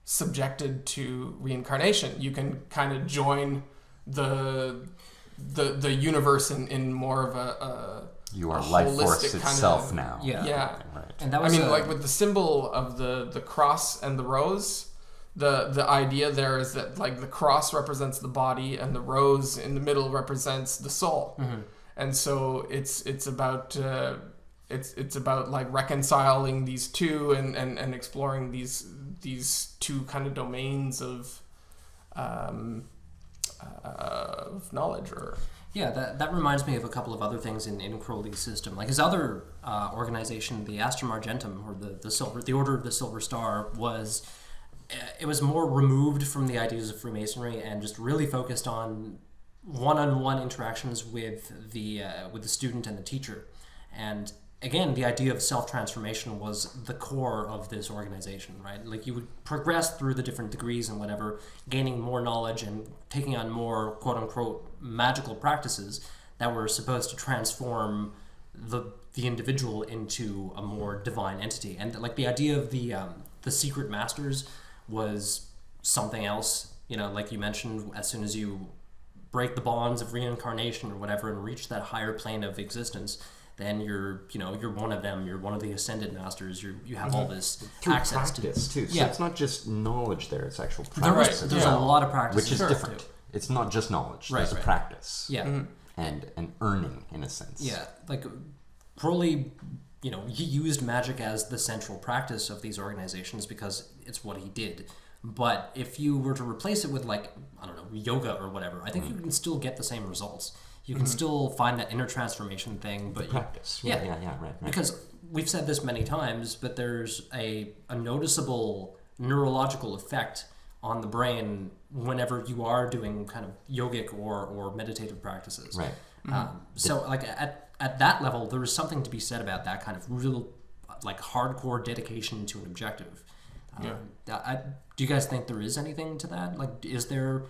subjected to reincarnation. You can kind of join the universe in more of a you are life force itself now. Yeah. Right. And that was like with the symbol of the cross and the rose, the idea there is that like the cross represents the body and the rose in the middle represents the soul. Mm-hmm. And so it's about it's about like reconciling these two and exploring these two kind of domains of knowledge or. Yeah, that reminds me of a couple of other things in Crowley's system. Like his other organization, the Astrum Argentum, or the Order of the Silver Star, was more removed from the ideas of Freemasonry and just really focused on one-on-one interactions with the student and the teacher. And again, the idea of self-transformation was the core of this organization, right? Like you would progress through the different degrees and whatever, gaining more knowledge and taking on more quote-unquote magical practices that were supposed to transform the individual into a more divine entity. And like the idea of the secret masters was something else, like you mentioned, as soon as you break the bonds of reincarnation or whatever and reach that higher plane of existence, then you're one of them. You're one of the ascended masters. You have all this access practice to too. So it's not just knowledge there; it's actual There's practice. a lot of practice, which is different. Too. It's not just knowledge. There's a practice. Yeah, and an earning in a sense. Yeah, like Crowley, he used magic as the central practice of these organizations because it's what he did. But if you were to replace it with like, I don't know, yoga or whatever, I think you can still get the same results. you can still find that inner transformation thing, but Practice. Yeah. Yeah, right. because we've said this many times, but there's a noticeable neurological effect on the brain whenever you are doing kind of yogic or meditative practices. Right. So like at that level, there is something to be said about that kind of real like hardcore dedication to an objective. Do you guys think there is anything to that? Like, is there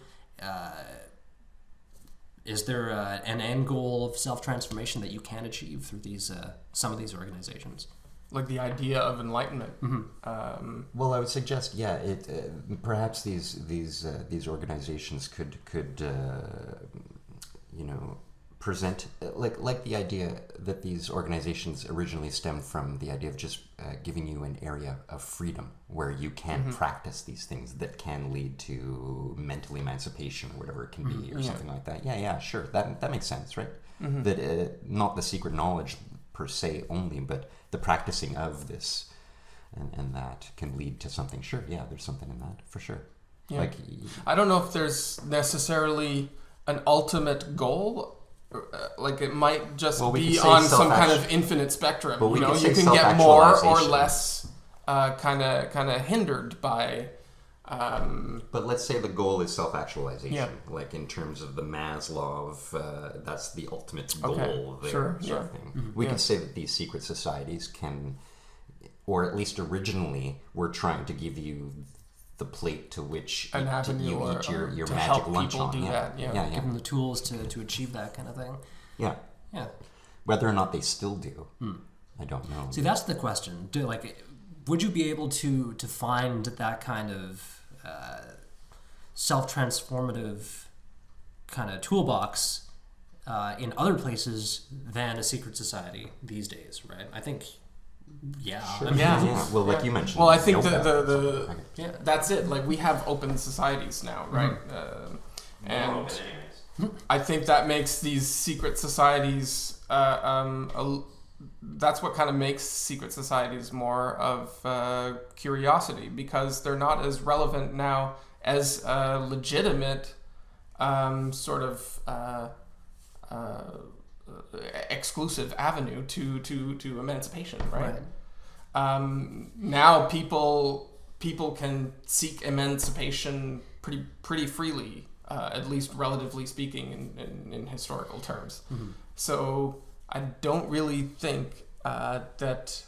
an end goal of self-transformation that you can achieve through these some of these organizations? Like the idea of enlightenment. Well, I would suggest, perhaps these organizations could present like the idea that these organizations originally stemmed from the idea of just giving you an area of freedom where you can practice these things that can lead to mental emancipation or whatever it can be, or something like that. Yeah, sure, that makes sense, right? That not the secret knowledge per se only, but the practicing of this and that can lead to something. Sure, yeah, there's something in that for sure. Yeah. Like, I don't know if there's necessarily an ultimate goal. Like it might just be on some kind of infinite spectrum. But you can get more or less kind of hindered by. But let's say the goal is self-actualization, Yeah. like in terms of the Maslov, that's the ultimate goal there, Sure, sort of thing. We can say that these secret societies can, or at least originally, were trying to give you the plate to which An avenue you or- eat your to magic help lunch people on. do that, yeah. Give them the tools to achieve that kind of thing. Yeah. Yeah. Whether or not they still do, I don't know. See, that's the question. Would you be able to find that kind of self-transformative kind of toolbox in other places than a secret society these days, right? I think, Sure. I mean, Yeah. Well, like you mentioned. Well, I think yoga. that's it. Like we have open societies now, right? And I think that makes these secret societies. That's what kind of makes secret societies more of curiosity, because they're not as relevant now as a legitimate sort of exclusive avenue to emancipation, right? Now people can seek emancipation pretty freely, at least relatively speaking in historical terms. So I don't really think that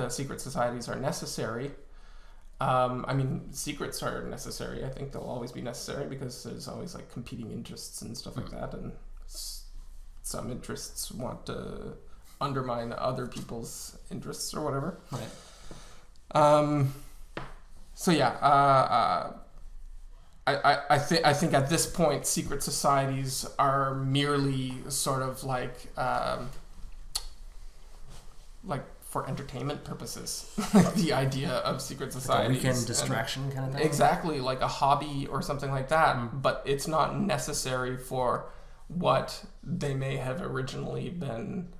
secret societies are necessary. I mean, secrets are necessary. I think they'll always be necessary because there's always like competing interests and stuff like that, and some interests want to undermine other people's interests or whatever. right. So yeah, I think at this point, secret societies are merely sort of like for entertainment purposes. The idea of secret societies, Weekend distraction kind of thing. exactly, like a hobby or something like that. But it's not necessary for what they may have originally been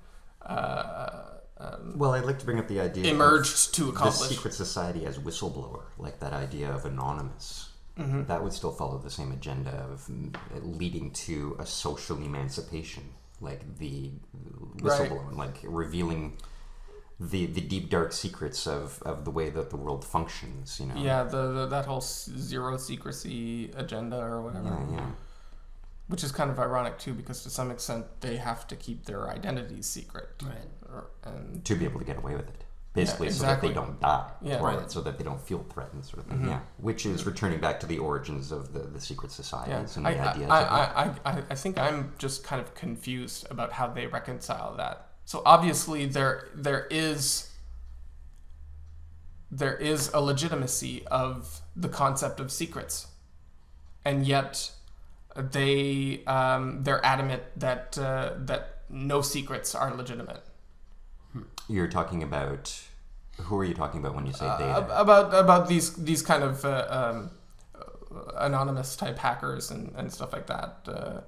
Well, I'd like to bring up the idea emerged to of the accomplish. secret society as whistleblower, like that idea of anonymous. That would still follow the same agenda of leading to a social emancipation, like the whistleblower, like revealing the deep dark secrets of the way that the world functions. Yeah, that whole zero secrecy agenda or whatever. Yeah. Which is kind of ironic too, because to some extent they have to keep their identities secret, Right. And To be able to get away with it, basically, Yeah, so that exactly. they don't die, Yeah. or Right. so that they don't feel threatened, sort of thing. Yeah, which is returning back to the origins of the secret societies and the ideas. I think I'm just kind of confused about how they reconcile that. So obviously there is a legitimacy of the concept of secrets, and yet they're adamant that no secrets are legitimate. You're talking about, who are you talking about when you say they? About these kind of anonymous type hackers and stuff like that,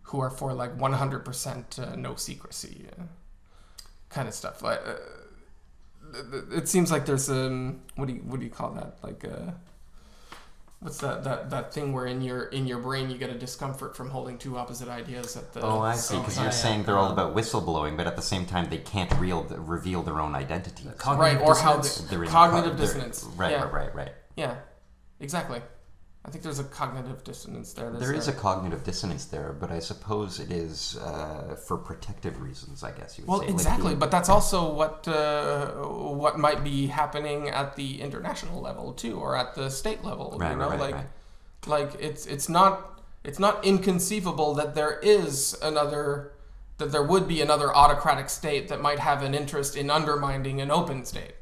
who are for like 100% no secrecy kind of stuff. Like it seems like there's what do you call that, like what's that thing where in your brain you get a discomfort from holding two opposite ideas at the Oh, I see. same Because time. you're saying they're all about whistleblowing, but at the same time they can't reveal their own identity. Cognitive Right, or how dissonance. They're in cognitive they're- dissonance. Right, Yeah. right. Yeah, exactly. I think there's a cognitive dissonance there. There is a cognitive dissonance there, but I suppose it is for protective reasons, I guess you would Well, say. Like exactly, the- but that's also what might be happening at the international level too, or at the state level. Right, you know, right, like right. like it's not inconceivable that there would be another autocratic state that might have an interest in undermining an open state.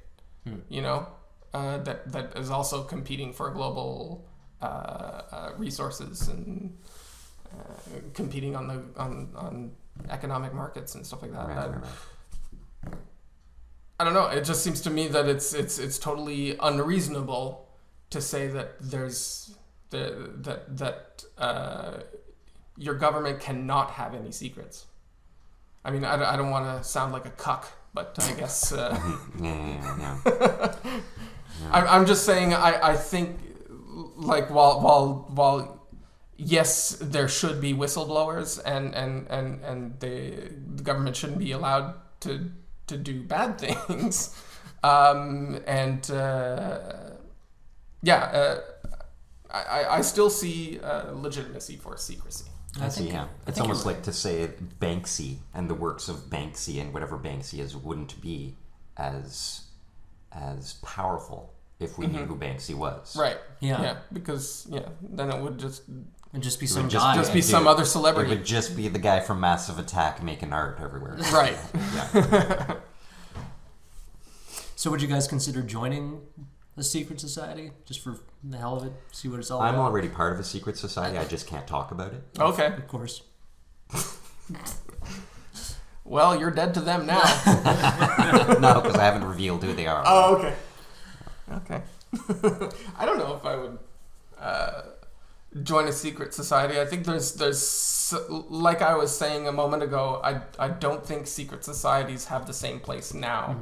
You know, that is also competing for global resources and competing on economic markets and stuff like that. Right. I don't know. It just seems to me that it's totally unreasonable to say that your government cannot have any secrets. I mean, I don't want to sound like a cuck, but I guess Yeah. I'm just saying. I think like while yes, there should be whistleblowers and the government shouldn't be allowed to do bad things. I still see legitimacy for secrecy. I see, yeah. It's think almost you're like to say Banksy and the works of Banksy and whatever Banksy is wouldn't be as powerful if we knew who Banksy was. Right. Yeah. Because then it would just And just be It some would guy. be some other celebrity. It would just be the guy from Massive Attack making art everywhere. Right. Yeah. So would you guys consider joining a secret society just for the hell of it? See what it's all I'm about? already part of a secret society. I just can't talk about it. Okay. Of course. Well, you're dead to them now. No, because I haven't revealed who they are. Oh, okay. Okay. I don't know if I would join a secret society. I think there's like I was saying a moment ago, I don't think secret societies have the same place now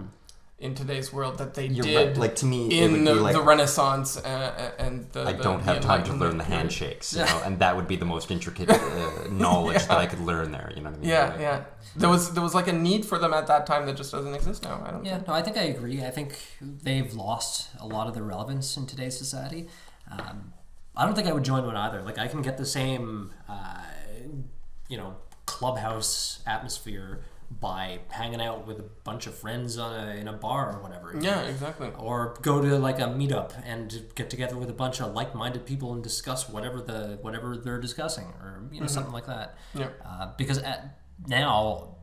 in today's world that they You're did right. Like, to me, it in would be like the Renaissance and the I don't have time to learn the Enlightenment period. handshakes, you know, and that would be the most intricate knowledge that I could learn there. You know what I mean? Yeah, Like, yeah. There was like a need for them at that time that just doesn't exist now. I don't Yeah, think. no, I think I agree. I think they've lost a lot of their relevance in today's society. I don't think I would join one either. Like, I can get the same, clubhouse atmosphere by hanging out with a bunch of friends in a bar or whatever. Yeah, exactly. Or go to like a meetup and get together with a bunch of like-minded people and discuss whatever they're discussing, or something like that. Yeah. Because now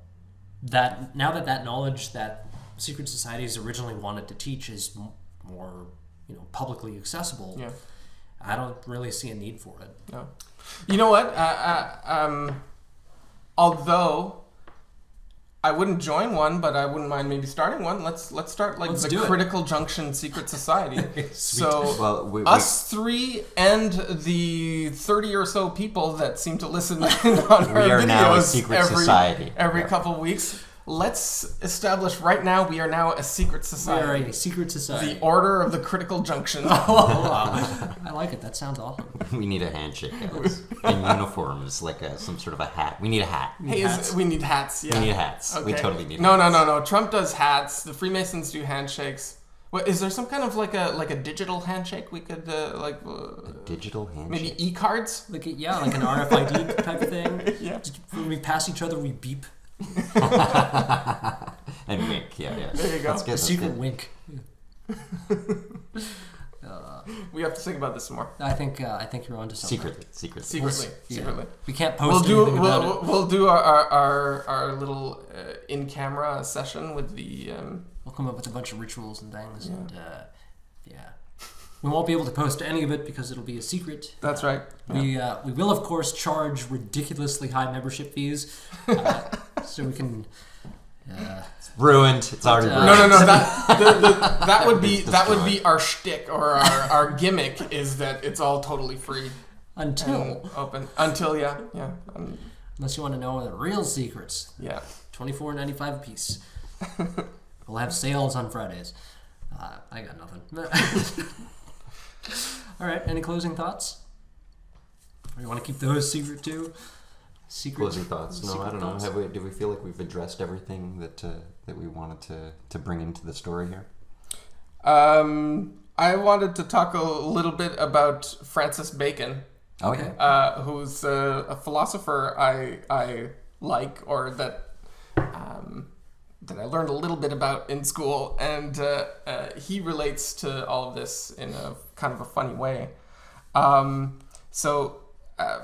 that knowledge that secret societies originally wanted to teach is more publicly accessible. Yeah. I don't really see a need for it. No. You know what? Although I wouldn't join one, but I wouldn't mind maybe starting one. Let's start like Let's the do it. Critical Junction Secret Society. So Well, we- us three and the 30 or so people that seem to listen in on our We are videos now a secret society. every Yeah. couple weeks. Let's establish right now we are now a secret We society. are a secret society. The Order of the Critical Junction. Oh, wow. I like it. That sounds awesome. we need a handshake, guys. In uniforms, like some sort of a hat. We need a hat. Hey, we need hats. Yeah. We need hats. We totally need No, hats. no. Trump does hats. The Freemasons do handshakes. What, is there some kind of like a digital handshake we could Digital handshake. maybe e-cards? Like an RFID type of thing. Yeah. Just when we pass each other, we beep. And wink, yeah. There you go. That's good. A That's secret good. wink. We have to think about this some more. I think you're onto something. Secretly. Secretly. We can't post anything about it. We'll do our little in-camera session with the We'll come up with a bunch of rituals and things, and we won't be able to post any of it because it'll be a secret. That's right. We will of course charge ridiculously high membership fees, so we can. Ruined. It's already ruined. No. That would be our shtick or our gimmick is that it's all totally free Until and open until unless you want to know the real secrets, yeah. $24.95 a piece. We'll have sales on Fridays. I got nothing. All right. Any closing thoughts? Or you want to keep those secret too? Closing thoughts? No, I don't thoughts? know. Do we feel like we've addressed everything that we wanted to bring into the story here? I wanted to talk a little bit about Francis Bacon. Okay. Who's a philosopher I like, or that I learned a little bit about in school, and he relates to all of this in a kind of a funny way.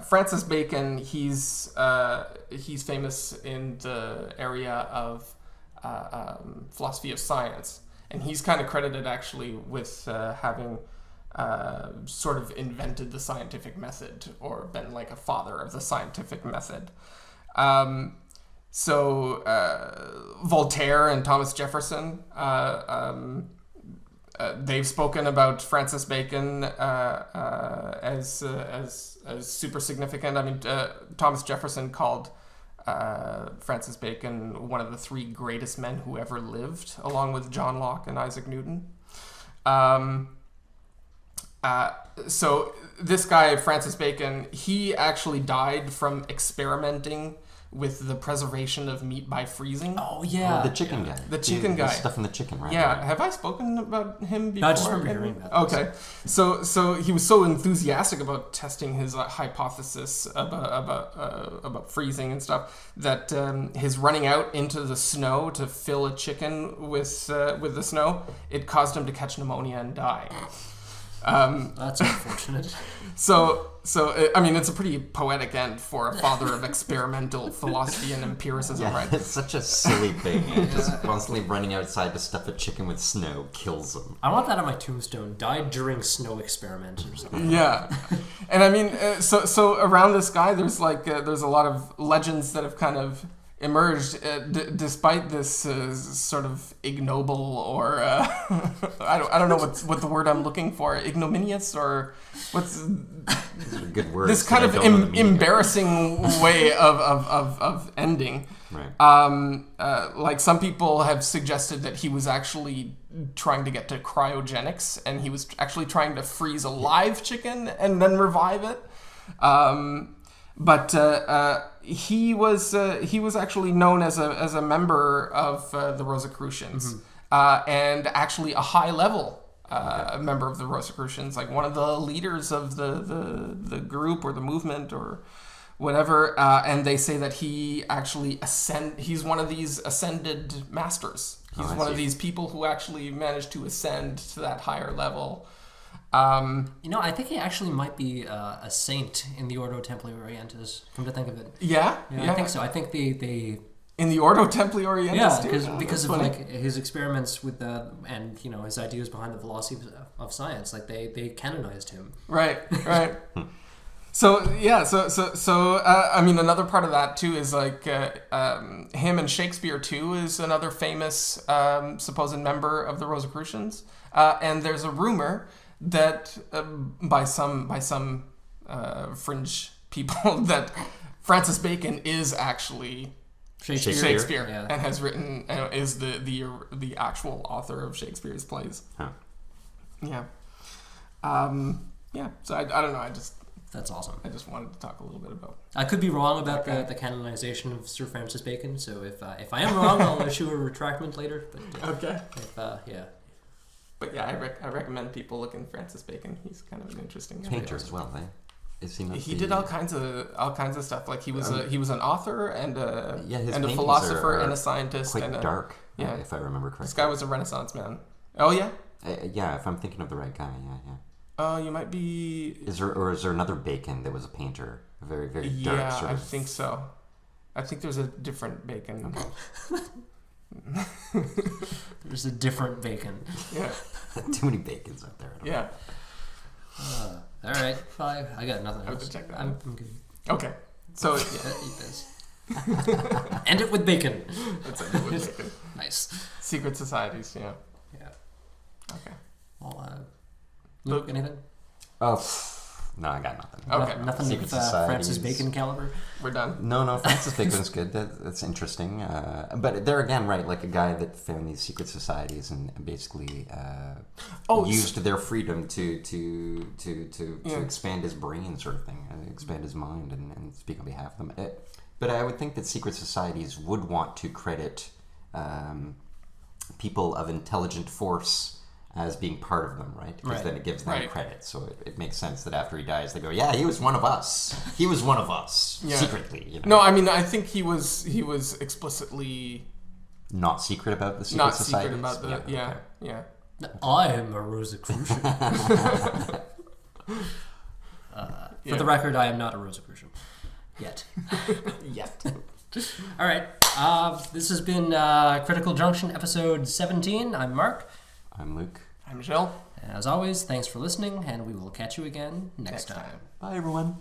Francis Bacon, he's famous in the area of philosophy of science, and he's kind of credited actually with having sort of invented the scientific method, or been like a father of the scientific method. Voltaire and Thomas Jefferson, they've spoken about Francis Bacon as super significant. I mean, Thomas Jefferson called Francis Bacon one of the three greatest men who ever lived, along with John Locke and Isaac Newton. So this guy, Francis Bacon, he actually died from experimenting with the preservation of meat by freezing. Oh, yeah. The chicken guy. The chicken guy. Stuff in the chicken, right? Yeah. Have I spoken about him before? No, I just remember hearing about this. Okay. So he was so enthusiastic about testing his hypothesis about freezing and stuff that his running out into the snow to fill a chicken with the snow, it caused him to catch pneumonia and die. That's unfortunate. So I mean, it's a pretty poetic end for a father of experimental philosophy and empiricism, Yeah, right? it's such a silly thing. And just constantly running outside to stuff a chicken with snow kills him. I want that on my tombstone. Died during snow experiment or something. Yeah, and I mean, so around this guy, there's there's a lot of legends that have kind of emerged despite this sort of ignoble, or I don't know what the word I'm looking for, ignominious, or what's Good words. this kind of embarrassing way of ending. Right. Like some people have suggested that he was actually trying to get to cryogenics, and he was actually trying to freeze a live chicken and then revive it. But he was actually known as a member of the Rosicrucians, and actually a high level member of the Rosicrucians, like one of the leaders of the group or the movement or whatever. And they say that he actually he's one of these ascended masters. He's one of these people who actually managed to ascend to that higher level. I think he actually might be a saint in the Ordo Templi Orientis, come to think of it. Yeah. I think so. I think they in the Ordo Templi Orientis, because of like his experiments with and his ideas behind the philosophy of science, like they canonized him. Right. So I mean, another part of that too is like him and Shakespeare too is another famous supposed member of the Rosicrucians, and there's a rumor that by some fringe people that Francis Bacon is actually Shakespeare. Yeah. And has written is the actual author of Shakespeare's plays. Huh. Yeah. So I don't know. That's awesome. I just wanted to talk a little bit about. I could be wrong about the canonization of Sir Francis Bacon. So if I am wrong, I'll issue a retractment later. But Okay. Yeah. But yeah, I recommend people look in Francis Bacon. He's kind of an interesting Painter as well, eh? Is he not? He did all kinds of stuff. Like he was an author and his a paintings philosopher are and a scientist. Quite and dark, yeah. if I remember correctly. This guy was a Renaissance man. Oh yeah. Yeah, if I'm thinking of the right guy, yeah. You might be. Is there another Bacon that was a painter? A very, very dark Yeah, sort I of... think so. I think there's a different Bacon. Okay. There's a different Bacon. Yeah. Too many Bacons out there. Yeah. All right, 5. I got nothing I have else. to check that. I'm good. Okay. So Yeah, eat this. End it with bacon. that's it. Bacon. Nice. Secret societies. Yeah. Yeah. Okay. Well, Luke, anything? No, I got nothing. Okay. Nothing Secret with societies. Francis Bacon caliber. We're done. No, Francis Bacon's good. That's interesting. But there again, right, like a guy that found these secret societies and basically used their freedom to expand his brain, sort of thing, expand his mind and speak on behalf of them. But I would think that secret societies would want to credit people of intelligent force as being part of them, right? Because then it gives them credit. So it makes sense that after he dies, they go, yeah, he was one of us. He was one of us, secretly. You know? No, I mean, I think he was explicitly not secret about the secret societies? Not secret about the, yeah. I am a Rosicrucian. For the record, I am not a Rosicrucian. Yet. All right. This has been Critical Junction, episode 17. I'm Mark. I'm Luke. I'm Michelle. As always, thanks for listening, and we will catch you again next time. Bye, everyone.